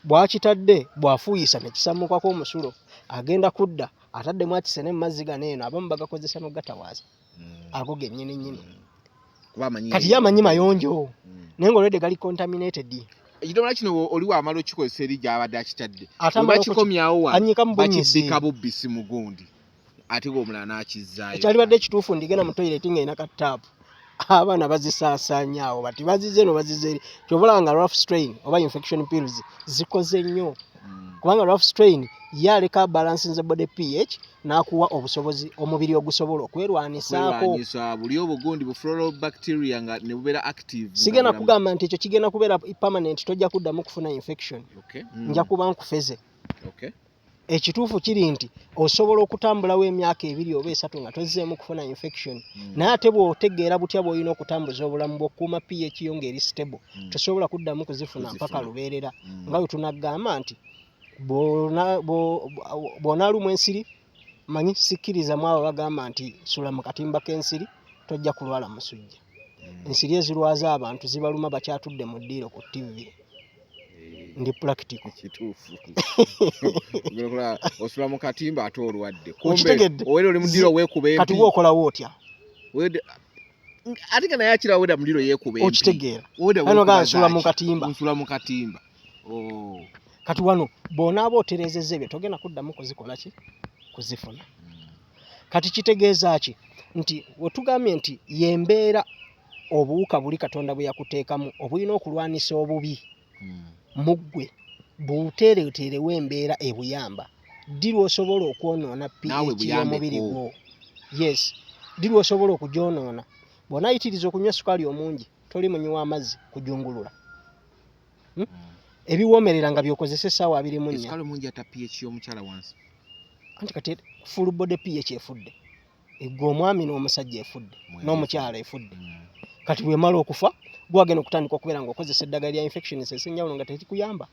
bw'akitadde bw'afuuyisa ne kisammukako omusulo agenda kudda ataddemu akisene mu mazzi gano eno abamu bagakozesa n'ogatawaaza ago gennyini nnyini kati ye amanyi mayonjo naye ng'olwedde gali contaminated ekidomola kino oli waamala okikozesa eri gy'abadde akitadde bakikomyawo bakibika bubbisi mu gundi ate ng'omulala n'akizzaayo ekyalibadde ekituufu ndigenda mu toilet ng'erina ka taapu abaana bazisaasaanya awo bati bazizze no bazizze eri kyobulaba nga rough strain oba infection pills zikoze nnyo kubanga rough strain ye aleka balance nze body pH n'akuwa obusobozi omubiri ogusobola okwerwanisaako buli obugundi bu florobacteria nga ne bubeera active sigenda kugamba nti ekyo kigenda kubeera permanent tojja kuddamu kufuna infection nja kuba nkufeze ekituufu kiri nti osobola okutambulawo emyaka 2 oba 3 nga tozzeemu kufuna infection naye ate bw'otegeera butya bw'olina okutambuza obulamu bw'okkuuma pH yo ng'eri stable tosobola kuddamu kuzifuna mpaka lubeerera nga bwe tunaggamba nti bw'onaalumwa ensiri manyi sikkirizamu abo bagamba nti sula mu katimba k'ensiri tojja kulwala musujja. Ensiri ezirwaza abantu zibaluma bakyatudde mu ddiiro ku TV. Ndi practical. Kituufu. Osula mu katimba ate olwadde. Okitegedde. Owere oli mu ddiiro weekuba empi. Kati wookolawo otya? Ate nga naye akira weda mu ddiiro yeekuba empi. Okitegeera. Ano ga nsula mu katimba. Nsula mu katimba. Kati wano bw'onaaba oterezezza ebyo togenda kuddamu kuzikola ki? Kuzifuna. Kati kitegeeza ki? Nti wetugambye nti yembeera obuwuka buli Katonda bwe yakuteekamu obulina okulwanisa obubi muggwe bw'oteereteerewo embeera ebuyamba ddi lw'osobola okwonoona pH y'omubiri gwo. Yes, ddi lw'osobola okugyonoona. Bw'onaayitiriza okunywa sukaali omungi toli munywa amazzi kujungulula. Ebiwoomerera nga by'okozesa essaawa 24. Sukaali omungi ata pH y'omukyala wansi. Anti kati full body pH efudde. Ego omwami n'omusajja efudde n'omukyala efudde. Kati bw'emala okufa gwagenda okutandika okubeera ng'okozesa eddagala lya infection esenjawulo nga terikuyamba.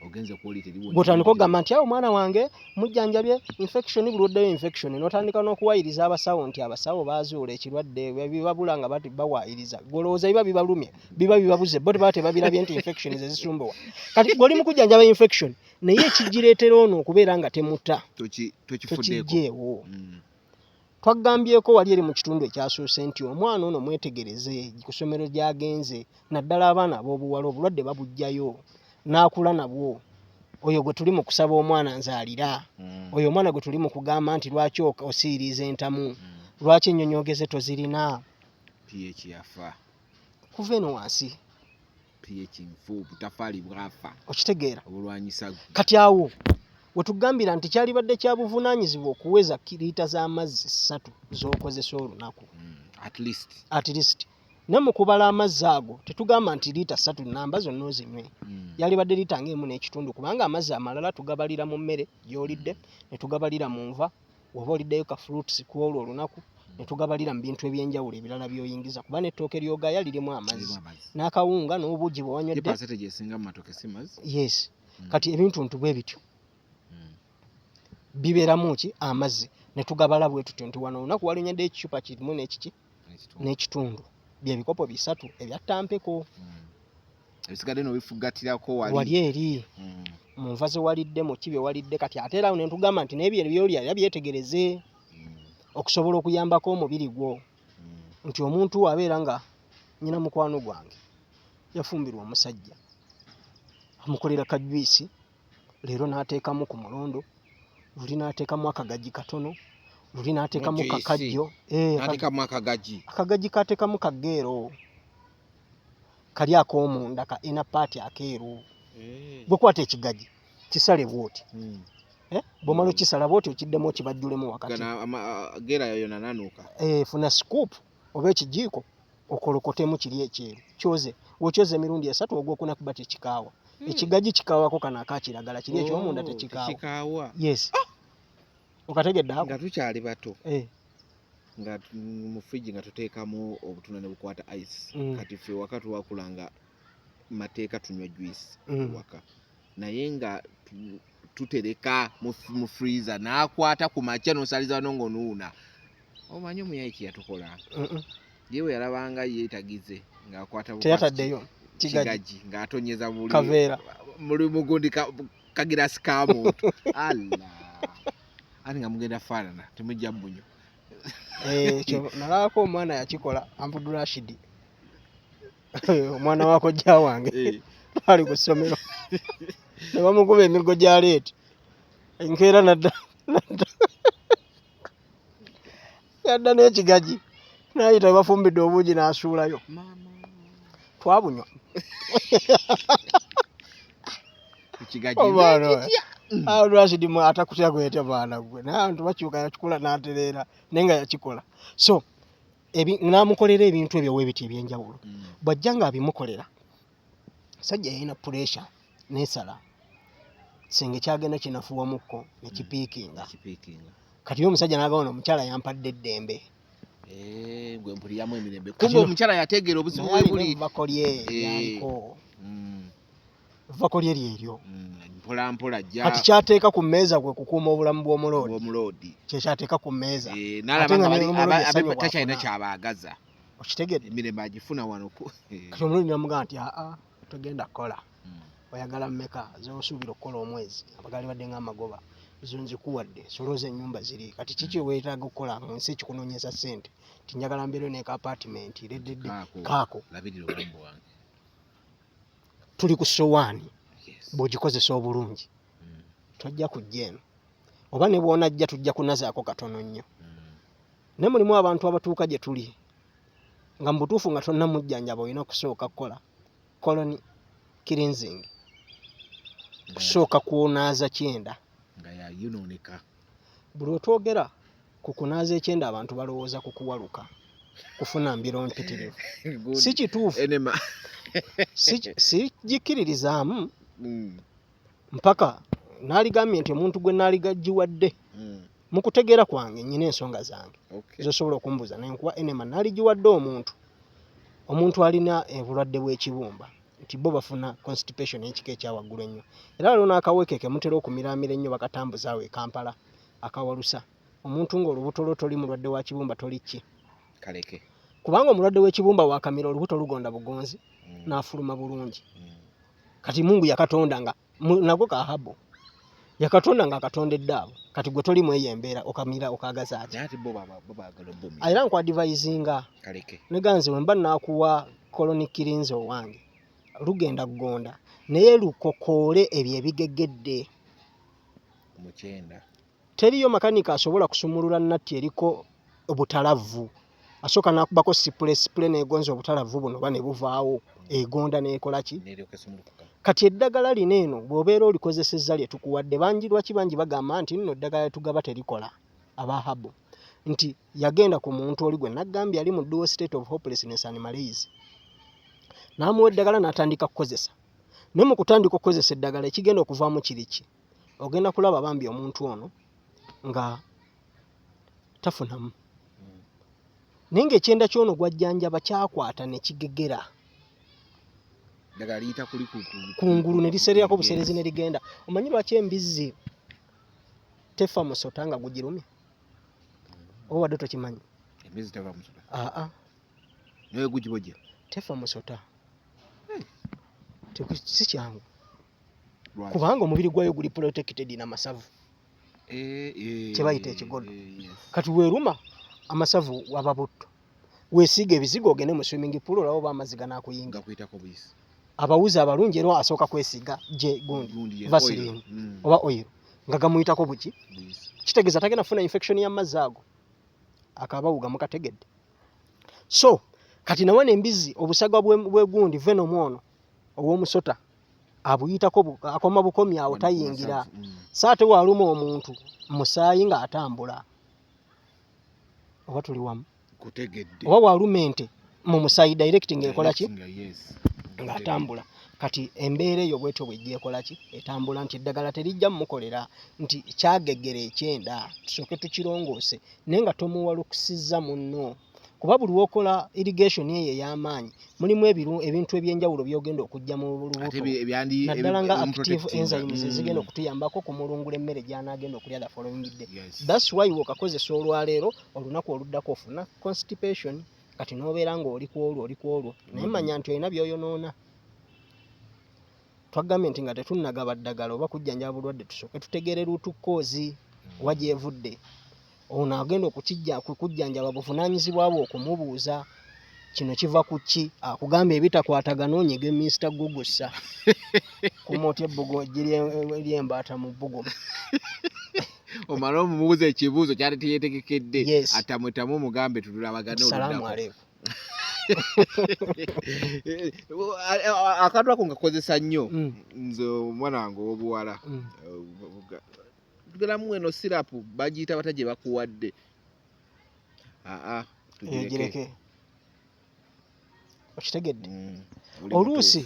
Ogenze kuwulira eriwo. Gw'otandika okugamba nti awo mwana wange mujjanjabye infection buluddeyo infection n'otandika n'okuwaayiriza abasawo nti abasawo baazuula ekirwadde bibabula nga bawaayiriza. Golowooza biba bibalumye biba bibabuze bo tebaba tebabirabye nti infection ze zisumbuwa. Kati gw'oli mu kujjanjaba infection naye ekigireetera ono okubeera nga temutta tokifuddeeko. Twagambyeko wali eri mu kitundu ekyasuuse nti omwana ono mwetegereze ku ssomero gy'agenze naddala abaana ab'obuwala obulwadde babujjayo n'akula nabwo. Oyo gwe tuli mu kusaba omwana nzaalira. Oyo omwana gwe tuli mu kugamba nti lwaki osiiriza entamu lwaki ennyonyoogeze tozirina. pH yafa. Kuva eno wansi. pH nfu butafaali bwafa. Okitegeera. Obulwanyisa. Kati awo wetugambira nti kyalibadde kya buvunaanyizibwa okuweza liita z'amazzi 3 z'okozesa olunaku. At least. Ne mu kubala amazzi ago tetugamba nti liita 3 namba zonna ozinywe. Yalibadde liita ng'emu n'ekitundu kubanga amazzi amalala tugabalira mu mmere gy'olidde ne tugabalira mu nva oba oliddeyo ka fruits ku olwo olunaku ne tugabalira mu bintu ebyenjawulo ebirala by'oyingiza kuba n'ettooke ly'ogaaya lirimu amazzi n'akawunga n'obuugi bwe wanywedde. Yes. Kati ebintu ntubwe bityo bibeeramu ki amazzi ne tugabala bwe tutyo nti wano olunaku walinnyedde ekicupa kirimu n'ekiki n'ekitundu bye bikopo 3 ebya tampeko. Ebisigadde n'obifugatirako wali eri mu nva ze walidde mu kibye walidde. Kati ate era ne tugamba nti n'ebyo by'olya era byetegereze okusobola okuyambako omubiri gwo. Nti omuntu abeera nga nnyina mukwano gwange yafumbirwa omusajja amukolera kajwisi leero n'ateekamu ku mulondo luli n'ateekamu akagagi katono luli n'ateekamu kakajjo n'ateekamu akagagi kateekamu kageero kali ak'omunda ka ina paati akeeru. Bwe kwata ekigagi kisale bw'oti bw'omala okisala bw'oti okiddemu okibajjulemu wakati geera yoyo nananuuka. Funa scoop oba ekijiiko okolokotemu kiri ekyeru kyoze wokyoze emirundi 3 ogwokuna kuba tekikaawa. Ekigagi kikaawako kana akakiragala kiri eky'omunda tekikaawa. Yes. Okategedde ako nga tukyali bato nga mu fridge nga tuteekamu obutunda ne bukwata ice. Kati ffe waka tuwakulanga mateeka tunywa juice waka naye nga tutereka mu freezer n'akwata ku makya n'osaliza n'ongonuuna. Omanyi omuyayi kye yatukola yewe yalabanga yeetagize ng'akwata teyataddeyo kigagi ng'atonyeza buli kaveera muli mugundi kagirasi ka muntu. Allah ani nga mugenda faanana temujja mbunyo. Ekyo nalabako omwana yakikola Ampudu Rashid omwana wako jja wange ali ku ssomero ne bamukuba emigo gya leeti enkeera nadda yadda n'ekigagi n'ayita bafumbidde obuugi n'asuulayo twabunywa. Awo Rashid atakutya gwete baana gwe n'abantu bakyuka yakikola n'atereera naye nga yakikola. So n'amukolera ebintu ebyo weebiti ebyenjawulo bw'ajja ng'abimukolera sajja yalina pressure n'esala singa kyagenda kinafuwamukko ne kipiikinga kipiikinga kati omusajja n'agawona omukyala yampadde eddembe gwe mpuliramu emirembe kumbe omukyala yategeera obuzibu bwe buli vakolye yaliko vakolye lyeryo mpola mpola jja kati kyateeka ku mmeeza gwe kukuuma obulamu bw'omuloodi kyekyateeka ku mmeeza n'alaba takyalina kyabaagaza okitegedde emirembe agifuna wano kati omuloodi namugamba nti togenda kukola oyagala mmeka zosuubira okukola omwezi abagali badde ng'amagoba zo nzikuwadde solooza ennyumba ziri kati kiki weetaaga okukola mu nsi ekikunoonyeza ssente ti njagala mbeero neeka apaatimenti reddedde kaako labirira obulambo wange tuli ku sowaani bw'ogikozesa obulungi tojja kujja eno oba ne bw'onajja tujja kunazaako katono nnyo ne mulimu abantu abatuuka gye tuli nga mu butuufu nga tonnamujjanjaba olina kusooka kukola colony cleansing kusooka kuonaaza kyenda nga yayonooneka buli otwogera ku kunaaza ekyenda abantu balowooza ku kuwaluka kufuna mbiro mpitirivu si kituufu sigikiririzaamu mpaka naaligambye nti omuntu gwe naaligagiwadde mu kutegeera kwange nnyina ensonga zange zosobola okumbuuza naye nkuwa enema naaligiwadde omuntu alina obulwadde bw'ekibumba nti bo bafuna constipation y'ekika ekyawaggulu ennyo era waliwo n'akaweekeke mutera okumiramira ennyo bakatambuza awo e Kampala akawalusa omuntu ng'olubuto lwo toli mulwadde wa kibumba toli ki kaleke kubanga omulwadde w'ekibumba wakamira olubuto lugonda bugonzi n'afuluma bulungi kati Mungu yakatonda nga nagwo kahabo yakatonda nga akatondedde abo kati gwe toli mweyo embeera okamira okagaza ati era nkwadvisinga neganze wemba naakuwa colony cleanse owange lugenda kugonda naye lukokoole ebyo ebigeggedde mukyenda teriyo makanika asobola kusumulula natti eriko obutalavu asooka nakubako sipule negonza obutalavu buno ba ne buvaawo egonda nekola ki kati eddagala lino eno bw'obeera olikozesezza lye tukuwadde bangi lwaki bangi bagamba nti nno eddagala lyetugaba terikola abahabo nti yagenda ku muntu oli gwe naggambye ali mu dual state of hopelessness and malaise n'amuwa eddagala n'atandika kukozesa ne mu kutandika okukozesa eddagala ekigenda okuvaamu kiriki ogenda kulaba bambi omuntu ono nga tafunamu naye ng'ekyenda ky'ono gwajjanjaba kyakwata ne kigegera kungulu ne lisererako buserezi ne ligenda omanyi lwaki embizzi tefa musota nga gugirumye oba wadde tokimanyi tefa musota si kyangu kubanga omubiri gwayo guli protected n'amasavu kyebayita ekigodo kati weeruma amasavu waba butto weesiga ebizigo ogende mu swimming pool olaba oba amazzi ganaakuyinga abawuzi abalungi era asooka kwesiga gye gundi vaseline oba oil nga gamuyitako buki kitegeeza tagenda funa infection y'amazzi ago akabawuga mukategedde so kati nawana embizzi obusaga bwegundi venom ono ow'omusota abuyitako akoma bukomi awo tayingira saate waluma omuntu musaayi nga atambula oba tuli wamu oba waluma ente mu musaayi directing ekola ki nga atambula kati embeera eyo bwetyo bwejja ki etambula nti eddagala terijja mumukolera nti kyagegera ekyenda tusooke tukirongoose naye nga tomuwalukusizza munno kuba buli wokola irrigation eyo ey'amaanyi mulimu ebintu ebyenjawulo byogenda okujja mu lubuto naddala nga active enzymes ezigenda okutuyambako kumulungula emmere gy'anaagenda okulya the following day that's why wokakozesa olwaleero olunaku oluddako ofuna constipation kati n'obeera ng'oli kwolwo naye manya nti olina by'oyonoona twagambye nti nga tetunnagaba ddagala oba kujjanjaba bulwadde tusooke tutegeere luutukkoozi oba gyevudde ono agenda okujjanjaba buvunaanyizibwa bwe okumubuuza kino kiva ku ki akugamba ebitakwatagana onyiga Mr. Gugusa kumotya ebbugo ly'embaata mu bbugo omala omumubuuza ekibuuzo kyali teyeetegekedde atamwetamu omugambe tutulabagane salaamu aleikum akantu ako ngakozesa nnyo nze omwana wange ow'obuwala tugeramu eno sirapu bagiyita bata gye bakuwadde gireke okitegedde oluusi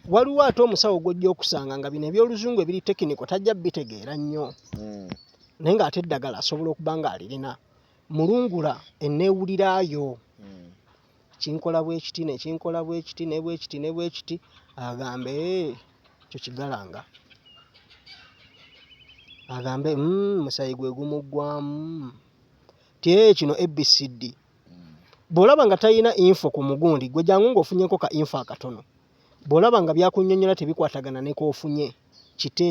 waliwo ate omusawo gw'ojja okusanga nga bino ebyoluzungu ebiri tekiniko tajja bitegeera nnyo naye ng'ate eddagala asobola okuba ng'alirina mulungula enneewuliraayo kinkola bwe kiti nekinkola bwe kiti ne bwe kiti ne bwe kiti agambe kyo kigalanga agambe musayi gwe gumuggwamu ti kino ABCD bw'olaba nga talina info ku mugundi gwe jangu ng'ofunyeko ka info akatono bw'olaba nga byakunnyonnyola tebikwatagana ne koofunye kite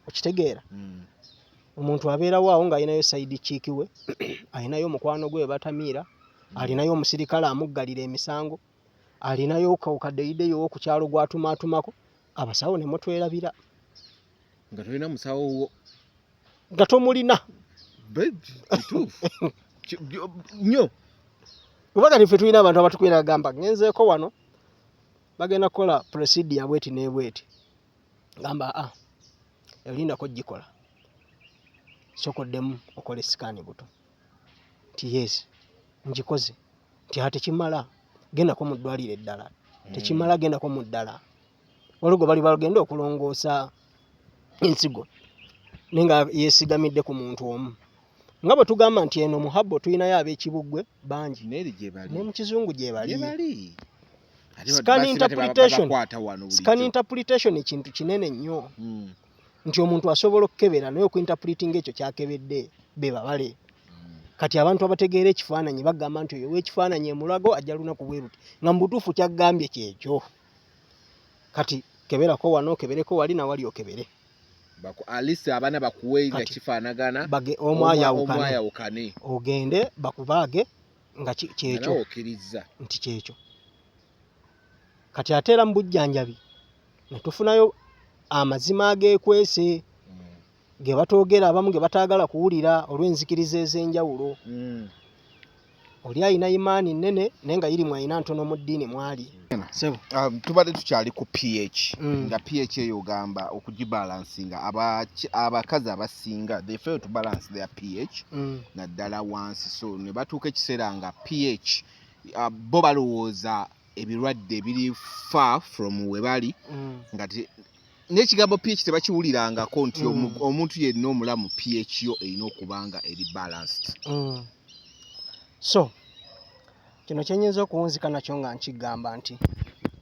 okitegeera omuntu abeerawo awo ng'alinayo sayidi kiiki we alinayo omukwano gwe batamiira alinayo omusirikale amuggalira emisango alinayo kadeyideyo wo ku kyalo gw'atumaatumako abasawo ne mutwerabira nga tolina musawo wo nga tomulina nnyo kuba kati ffe tulina abantu abatukwera agamba ngenzeeko wano bagenda kukola procedure bweti ne bweti gamba elindako gikola sokoddemu okola esikaani buto nti yes njikoze nti ate kimala gendako mu ddwaliro eddala tekimala gendako mu ddala waliwo bali bagenda okulongoosa ensigo naye nga yeesigamidde ku muntu omu nga bwe tugamba nti eno muhabbo tulinayo ab'ekibugwe bangi ne mu kizungu gye bali scan interpretation ekintu kinene nnyo nti omuntu asobola okukebera naye okuinterpretinga ekyo kyakebedde be babale kati abantu abategeera ekifaananyi bagamba nti oyo w'ekifaananyi emulago ajja lunaku bwe ruti nga mu butuufu kyaggambye kyekyo kati keberako wano kebereko wali nawali okebere alisi abaana bakuwe nga kifaanagana omwayawukane ogende bakubaage nga kyekyo okkiriza nti kyekyo kati ate era mu bujjanjabi ne tufunayo amazima ageekwese ge batoogera abamu ge bataagala kuwulira olw'enzikiriza ez'enjawulo oli ayina imaani nnene naye nga yirimu ayina ntono mu ddiini mwali tubadde tukyali ku ph nga ph eyo ogamba okugibalansinga abakazi abasinga they fail to balance their ph naddala wansi so ne batuuka ekiseera nga ph bo balowooza ebirwadde biri far from we bali nga n'ekigambo ph tebakiwulirangako nti omuntu yenna omulamu ph yo erina okubanga eri balanced so kino kyenyinza okuwunzika nakyo nga nkigamba nti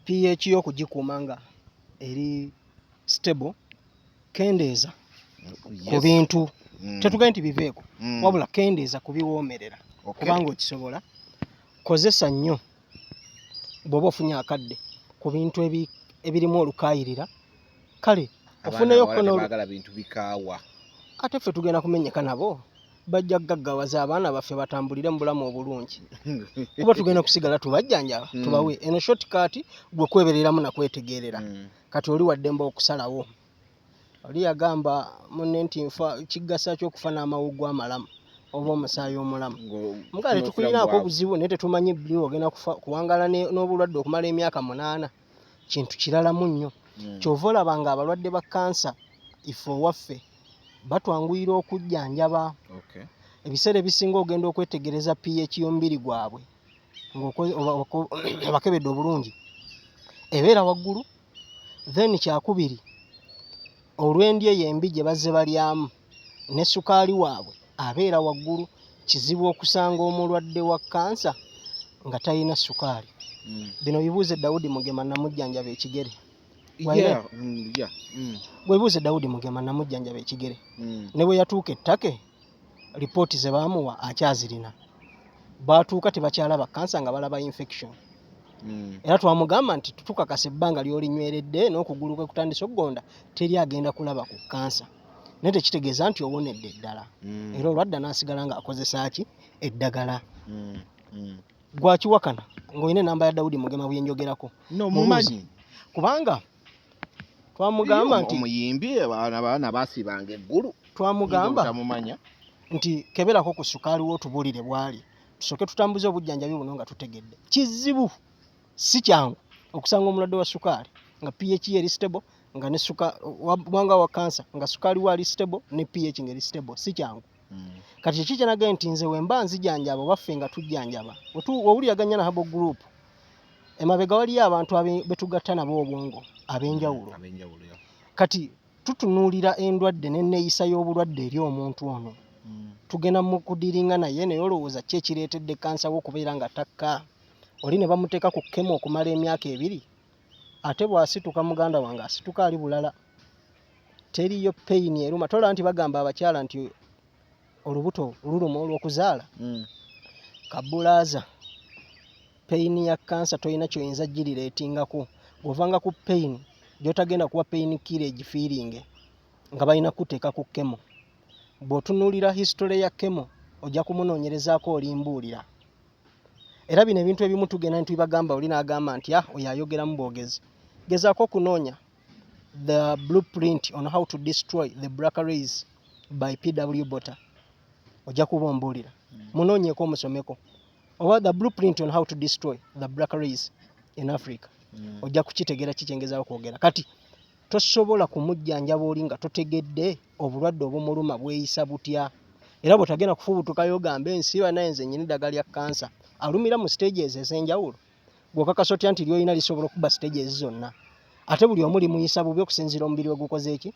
ph yo okugikuuma nga eri stable kendeeza ku bintu tetugende nti biveeko wabula kendeeza kubiwoomerera kubanga okisobola kozesa nnyo bw'oba ofunye akadde ku bintu ebirimu olukaayirira kale ofuneyo baagala bintu bikaawa ate ffe tugenda kumenyeka nabo bajja gaggawaza abaana baffe batambulire mu bulamu obulungi kuba tugenda kusigala tubajjanjaba tubawe eno shortcut gwe kwebereramu nakwetegeerera kati oli waddemba okusalawo oli yagamba munne nti nfa kiggasa ky'okufa n'amawuggwa amalamu oba omusaayi omulamu mugale tukulinaako obuzibu naye tetumanyi buli ogenda kuwangala n'obulwadde okumala emyaka 8 kintu kiralamu nnyo kyova olaba nga abalwadde ba kansa ife owaffe batwanguyira okujjanjaba ebiseera ebisinga ogenda okwetegereza ph y'omubiri gwabwe ng'abakebedde obulungi ebeera waggulu then kyakubiri olw'endya eyo embi gye bazze balyamu ne sukaali waabwe abeera waggulu kizibu okusanga omulwadde wa kansa nga talina sukaali bino bibuuze Dawudi Mugema namujjanjaba ekigere bwebuuze Dawudi Mugema namujjanjaba ekigere ne bwe yatuuka ettake lipooti ze baamuwa akyazirina baatuuka tebakyalaba kansa nga balaba infection era twamugamba nti tukakasa ebbanga ly'olinyweredde n'okugulu kwe kutandisa okugonda teri agenda kulaba ku kansa naye tekitegeeza nti owonedde eddala era olwadda n'asigala ng'akozesa ki eddagala gwakiwakana ng'olina enamba ya Dawudi Mugema bwe njogerako mumanyi kubanga twamugamba nti omuyimbi abaana baasibanga eggulu twamugamba nti keberako ku sukaali w'otubuulire bwali tusooke tutambuze obujjanjabi buno nga tutegedde kizibu si kyangu okusanga omulwadde wa sukaali nga ph eri stable nga ne wanga wa kansa nga sukaali wa ali stable ne ph ngeri stable si kyangu kati kiki kyenagaye nti nze wemba nzijanjaba waffe nga tujjanjaba wowuliraganya na habo group emabega waliyo abantu betugatta nabo obwongo ab'enjawulo. Kati tutunuulira endwadde n'enneeyisa y'obulwadde eri omuntu ono. Tugenda mu kudiringa naye naye olowooza ki ekireetedde kansa we okubeera nga takka. Oli ne bamuteeka ku kkemo okumala emyaka 2 ate bw'asituka muganda wange asituka ali bulala. Teriyo peyini eruma. Tola nti bagamba abakyala nti olubuto luluma olw'okuzaala. Kabulaaza peyini ya kansa toyina kyoyinza girireetingako. Bw'ovanga ku peyini gy'otagenda kuwa peyini kira egifiiringe nga balina kuteeka ku kkemo. Bw'otunuulira history ya kkemo ojja kumunoonyerezaako olimbuulira. Era bino ebintu ebimu tugenda ntibagamba oli n'agamba nti oyo ayogeramu bwogezi. Gezaako okunoonya the blueprint on how to destroy the BRCA rays by P.W. Botha. Ojja kubombuulira. Munoonyeeko omusomeko. Oba the blueprint on how to destroy the BRCA rays in Africa. Ojja kukitegera kikyengezaawo kwogera. Kati tosobola kumujjanjaba oli nga totegedde obulwadde obumuluma bweyisa butya. Era bw'otagenda kufubutukayo ogambe ensiba naye nze nnyini eddagala lya kansa. Alumira mu stages ez'enjawulo. Bw'okakasa otya nti lyolina lisobola okuba stages zonna. Ate buli omu limuyisa bubi okusinziira omubiri we gukoze eki?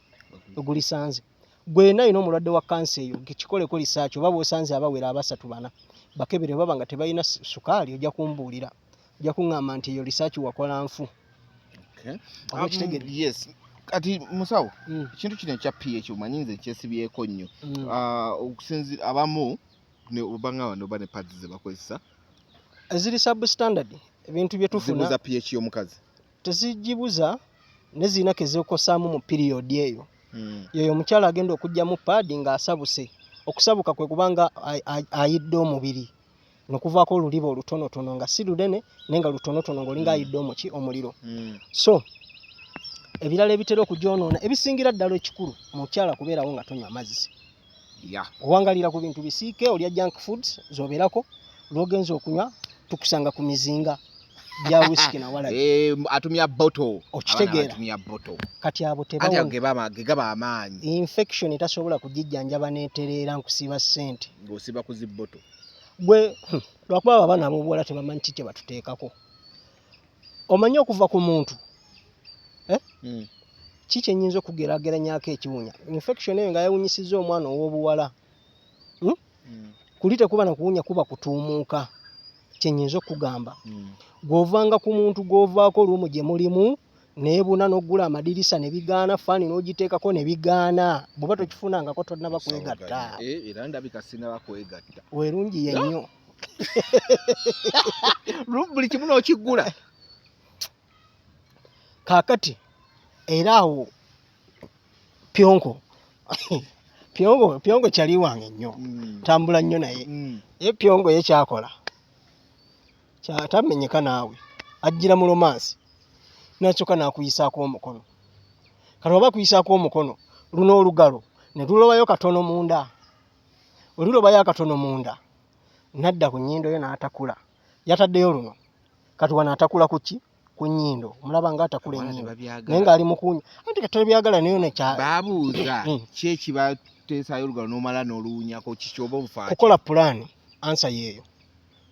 Ogulisanze. Gwe nayina omulwadde wa kansa eyo kikoleko lisaaki oba bw'osanze abawera 3-4 bakebere baba nga tebalina sukaali ojja kumbuulira. Ojja kuŋŋamba nti eyo lisaaki wakola nfu. Yes. Kati musawo ekintu kino ekya pH omanyi nze kyesibyeko nnyo. Okusinziira abamu ne obanga bano bane pads ze bakozesa eziri substandard ebintu bye tufuna zibuza pH y'omukazi tezigibuza ne zina kezokosaamu mu period eyo. Yoyo omukyala agenda okujjamu pad nga asabuse. Okusabuka kwe kubanga ayidde omubiri nokuvaako oluliba olutonotono nga si lunene naye nga lutonotono ng'olinga ayidde omuliro. So ebirala ebitera okugyonoona ebisingira ddala ekikulu mukyala kubeerawo nga tonywa mazzi. Owangalira ku bintu bisiike olya junk foods zobeerako lw'ogenza okunywa tukusanga ku mizinga bya whisky na wala. Atumya bottle. Okitegeera. Kati abo tebawona. Gaba amaanyi. Infection etasobola kugijjanjaba n'etereera nkusiba ssente. Ng'osiba ku zi bottle. Gwe lwakuba abaana ab'obuwala tebamanyi kiki batuteekako. Omanyi okuva ku muntu. Kiki ennyinza okugeraageranyako ekiwunya. Infection eyo nga yawunyisizza omwana ow'obuwala. Kuli tekuba na kuwunya kuba kutuumuuka. Kyennyinza okugamba. Gw'ovanga ku muntu gw'ovaako olumu gye mulimu neebuna n'oggula amadirisa ne bigaana faani n'ogiteekako ne bigaana. Bw'oba tokifunangako tonnaba kwegatta. Era ndabika sinaba kwegatta. Werungi yennyo. Buli kimu n'okiggula. Kaakati era awo pyonko kyali wange nnyo. Tambula nnyo naye. Ye pyonko ye kyakola. Kyatamenyeka naawe. Ajjira mu romansi. N'asooka n'akuyisaako omukono. Kati oba akuyisaako omukono luno olugalo ne lulobayo katono munda. Olulobayo akatono munda. Nadda ku nnyindo yo n'atakula. Yataddeyo luno. Kati wano atakula ku ki? Ku nnyindo. Mulaba nga atakula ennyindo. Naye ng'ali mu kuwunya. Anti kati tebyagala nayo ne kya. Baabuuza ki ekibateesaayo olugalo n'omala n'oluwunyako kikyoba obufaaki. Kukola pulaani ansa yeeyo.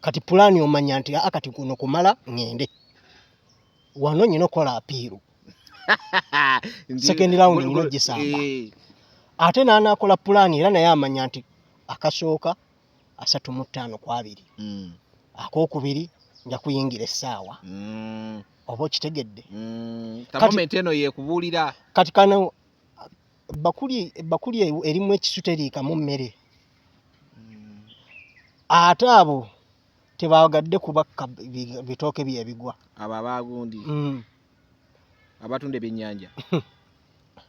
Kati pulaani omanya nti kati kuno kumala ngende. Wano nyina okola apiiru. Second round nyina gisamba. Ate n'anaakola pulaani era naye amanya nti akasooka 35-2. Akookubiri nja kuyingira essaawa. Oba okitegedde. Tamomenti eno yeekubuulira. Kati kano bakuli erimu ekisu teriikamu mmere. Ate abo tebagadde kubakka bitooke byebigwa. Abo abaagundi. Abatunda ebyennyanja.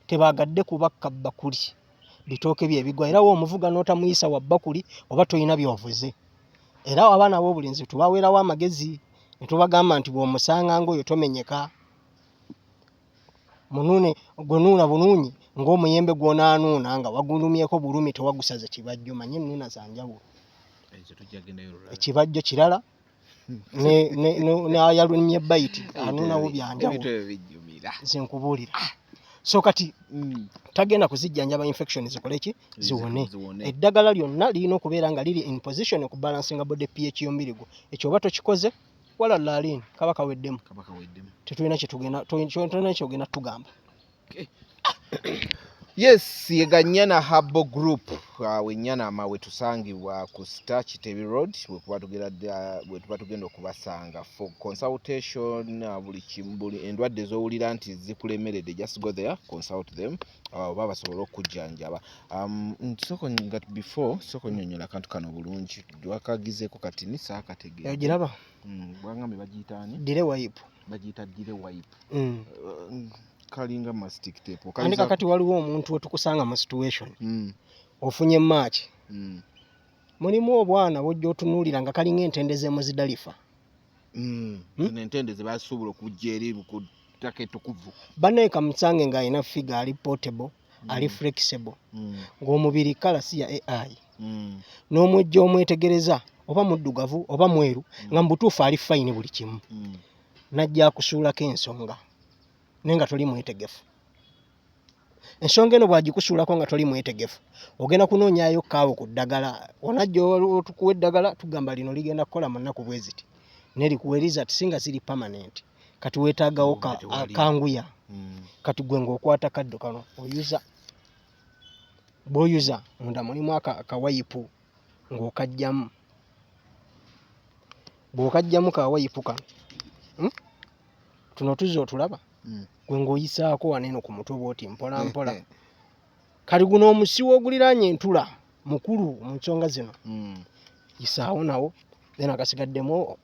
Tebagadde kubakka bakuli bitooke byebigwa. Era w'omuvuga n'otamuyisa wa bakuli oba toyina by'ovuze. Era abaana b'obulinzi tubaweerawo amagezi ne tubagamba nti bw'omusanga ng'oyo tomenyeka. Munuune gonuuna bulungi ng'omuyembe gw'onaanuuna nga wagulumyeko bulumi tewagusaze kibajjo. Manye ennuuna za njawulo. Ekibajjo kirala n'ayalumye bayiti anuunawo byanjawulo. Nze nkubuulira. So kati tagenda kuzijjanjaba infection zikole ki? Ziwone. Eddagala lyonna lirina okubeera nga liri in position okubalancing body pH y'omubiri gwo. Ekyo oba tokikoze wala lalini kaba kaweddemu kabaka weddemu. tetulina kyetugenda tugamba. Yes, yeganyana Habo Group wenyana wetusangibwa ku Star Kitebi Road bwe tugenda okubasanga for consultation buli endwadde z'owulira nti zikulemeredde, just go there, consult them oba basobola okujjanjaba. Soko nnyonnyola akantu kano bulungi wakagizeeko kati ni saakategeera ogiraba bwangambe bagiyitaani dire wipe bagiyita dire wipe kalinga mastic tape andika kati waliwo omuntu wetukusanga mu situation ofunye match mulimu obwana bojja otunuulira nga kalinga entendeze mu zidalifa entendeze basobola okujja eri ku ttaka ettukuvu bannaye kamusange ng'alina figa ali portable ali flexible ng'omubiri kala si ya AI n'omwejja omwetegereza oba muddugavu oba mweru nga mu butuufu ali fine buli kimu najja akusuulako ensonga naye nga toli mwetegefu. Ensonga eno bw'agikusuulako nga toli mwetegefu ogenda kunoonyaayo kaawo ku ddagala onajja otukuwa eddagala tugamba lino ligenda kukola mu nnaku bwe ziti nerikuweriza ati singa ziri permanent kati weetaagawo kanguya kati gwe ng'okwata kaddo kano oyuza bw'oyuza munda mulimu akawayipu ng'okajjamu bw'okajjamu kawayipu kano tuno tuzza otulaba gwe ng'oyisaako waneeno ku mutwe bw'oti mpola mpola kali guno omusiwo oguliraanye entula mukulu mu nsonga zino yisaawo nawo then akasigaddemu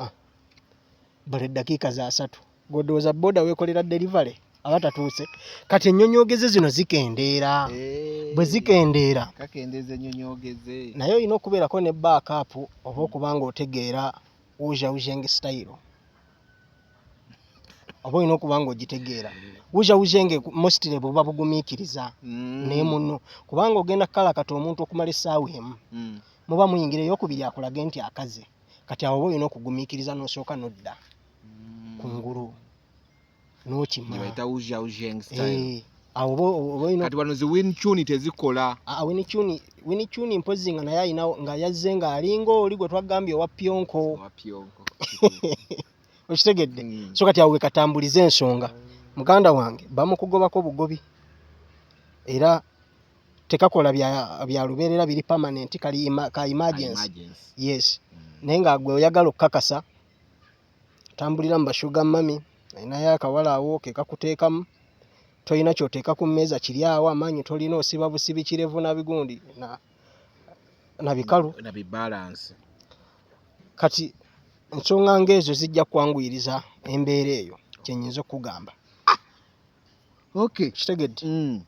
bale eddakiika za 3 godooza boda weekolera delivery aba tatuuse kati ennyonyoogeze zino zikendeera bwe zikendeera kakendeeza ennyonyoogeze naye olina okubeerako ne backup oba okubanga otegeera wuzhawuzhenge style oba olina okuba nga ogitegeera wuzhawuzhenge mostly buba bugumiikiriza naye muno kubanga ogenda kukala kati omuntu okumala essaawa emu muba muyingira eyokubiri akulage nti akaze kati awo oba olina okugumiikiriza n'osooka nodda kungulu n'okimabayita wuzhawuzhenge style awo kati wano zi winchuni tezikola winchuni mpozi nga naye alina nga yazze ng'alinga oli gwe twagambye owa pyonko okitegedde so kati awo wekatambuliza ensonga muganda wange bamukugobako bugobi era tekakola bya lubeerera biri permanent ka emergency yes naye nga gwe oyagala okukakasa tambulira mu bashuga mami ayinayo akawala awo ke kakuteekamu tolina kyoteeka ku mmeeza kiri awo amaanyi tolina osiba busibi kirevu na bigundi na bikalu na bibalance kati ensonga ng'ezo zijja kwanguyiriza embeera eyo kyenyinza okugamba kitegedde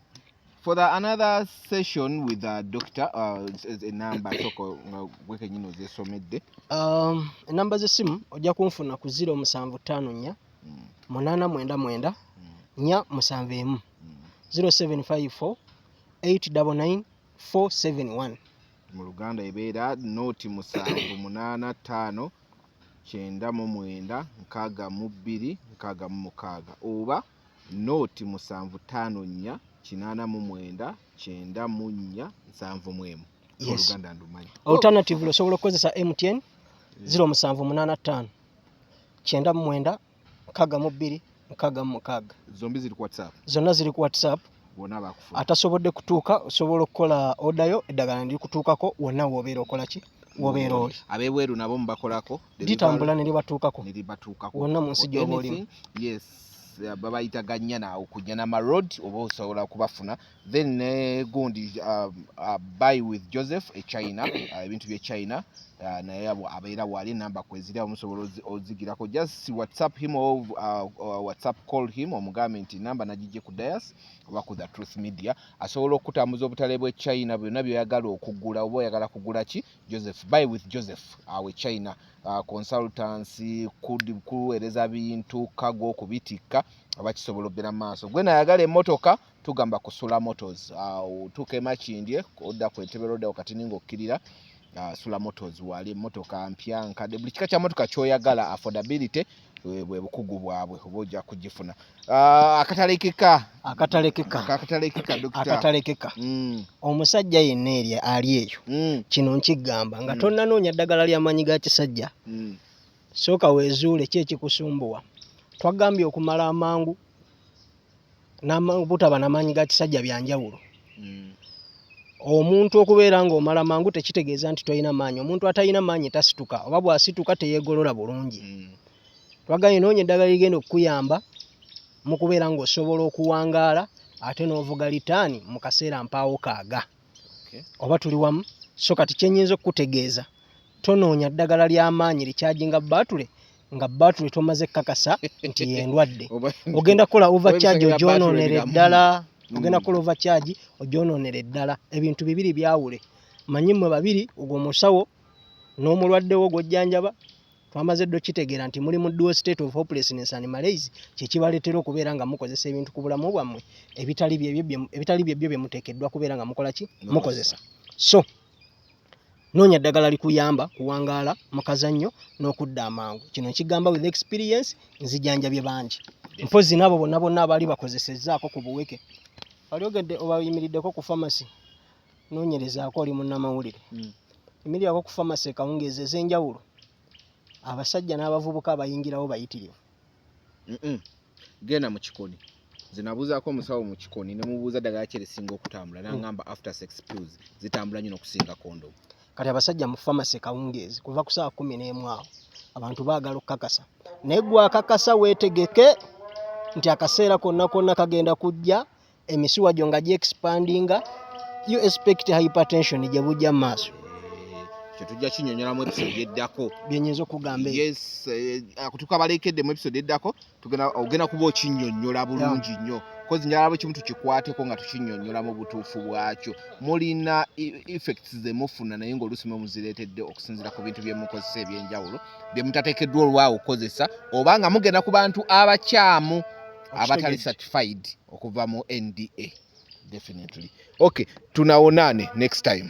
for another session with the doctor a number soko wekenyino zesomedde enamba z'essimu ojja kunfuna ku 0754 899 471 0754 899 471 mu Luganda ebeera noti 785 9 9 6 oba noti 754 8 9 9 Luganda ndumanyi. Alternative osobola okukozesa MTN 0785 9 9 6 zombi ziri ku WhatsApp. Zonna ziri ku WhatsApp. Wonna bakufuna. Atasobodde kutuuka osobola okukola odayo eddagala ndi kutuukako wonna wobeera okola ki wobeera oli. Abebweru nabo mubakolako litambula ne libatuukako wonna mu nsi gy'oba olimu. Yes, babayitaganya naawe kujja nama road oba osobola kubafuna then gundi buy with Joseph e China ebintu bye China naye abeera wali namba kwezira omusobola ozigirako just WhatsApp him or WhatsApp call him omugambe nti namba najije ku Dias oba ku The Truth Media asobola okutambuza obutale bwe China byonna by'oyagala okugula oba oyagala kugula ki Joseph buy with Joseph awe China consultancy kuweereza bintu kago okubitikka abakisobola obbera maaso gwe nayagala emmotoka tugamba kusula motors tuke Makindye odda ku Entebbe Road wakati ningo okkirira Sula Motors wali emmotoka mpya nkadde buli kika kya mmotoka ky'oyagala affordability bwe bukugu bwabwe oba ojja kugifuna akatalekeka dokita akatalekeka omusajja yenna ali eyo kino nkigamba nga tonnanoonya ddagala ly'amaanyi ga kisajja sooka weezuule ki ekikusumbuwa. Twagambye okumala amangu butaba n'amaanyi ga kisajja bya njawulo. Omuntu okubeera ng'omala mangu tekitegeeza nti toyina maanyi. Omuntu atalina maanyi tasituka, oba bw'asituka teyeegolola bulungi. Twagambye noonya eddagala ligenda okukuyamba mu kubeera ng'osobola okuwangaala ate n'ovuga litaani mu kaseera mpaawo kaaga. Oba tuli wamu? So kati kyenyinza okukutegeeza, tonoonya ddagala ly'amaanyi likyajinga batule nga batule tomaze kakasa nti yendwadde. Ogenda kukola overcharge ogyonoonera eddala. Ogenda kukola overcharge ogyonoonera eddala. Ebintu bibiri byawule. Manyi mmwe babiri, ogwo omusawo n'omulwadde wo gw'ojjanjaba, twamaze ddo kitegeera nti muli mu dual state of hopelessness and malaise, kye kibaleetera okubeera nga mukozesa ebintu ku bulamu bwammwe ebitali byebyo bye muteekeddwa kubeera nga mukola ki? Mukozesa. So noonya ddagala likuyamba kuwangaala mu kazannyo n'okudda amangu. Kino nkigamba with experience, nzijanjabye bangi. Mpozi n'abo bonna abaali bakozesezzaako ku buweke. Wali ogedde obayimiriddeko ku pharmacy, noonyerezaako oli munnamawulire. Yimiriddeko ku pharmacy Kawungeezi ez'enjawulo. Abasajja n'abavubuka abayingirawo bayitirivu. Genda mu kikoni. Zinabuuzaako omusawo mu kikoni ne mubuuza ddagala ki erisinga okutambula n'angamba after sex pills zitambula nnyo n'okusinga kondomu. Kati abasajja mu pharmacy Kawungeezi kuva ku ssaawa 11 awo abantu baagala okukakasa. Naye gwe akakasa weetegeke nti akaseera konna kagenda kujja, emisuwa gyo nga gi-expandinga, you expect hypertension gye bujja mu maaso. Tujja kinyonyola mu episode eddako byenyinza okugamba. Yes, akutuka balekedde mu episode eddako ogenda kuba okinyonyola bulungi nnyo. Kozi njala kimu tukikwateko nga tukinyonyola mu butuufu bwakyo. Mulina effects ze mufuna naye ng'oluusi muzireetedde okusinziira ku bintu bye mukozesa ebyenjawulo bye mutateekeddwa olwawo okukozesa, oba nga mugenda ku bantu abakyamu abatali certified okuva mu NDA. Definitely. Okay, tunaonane next time.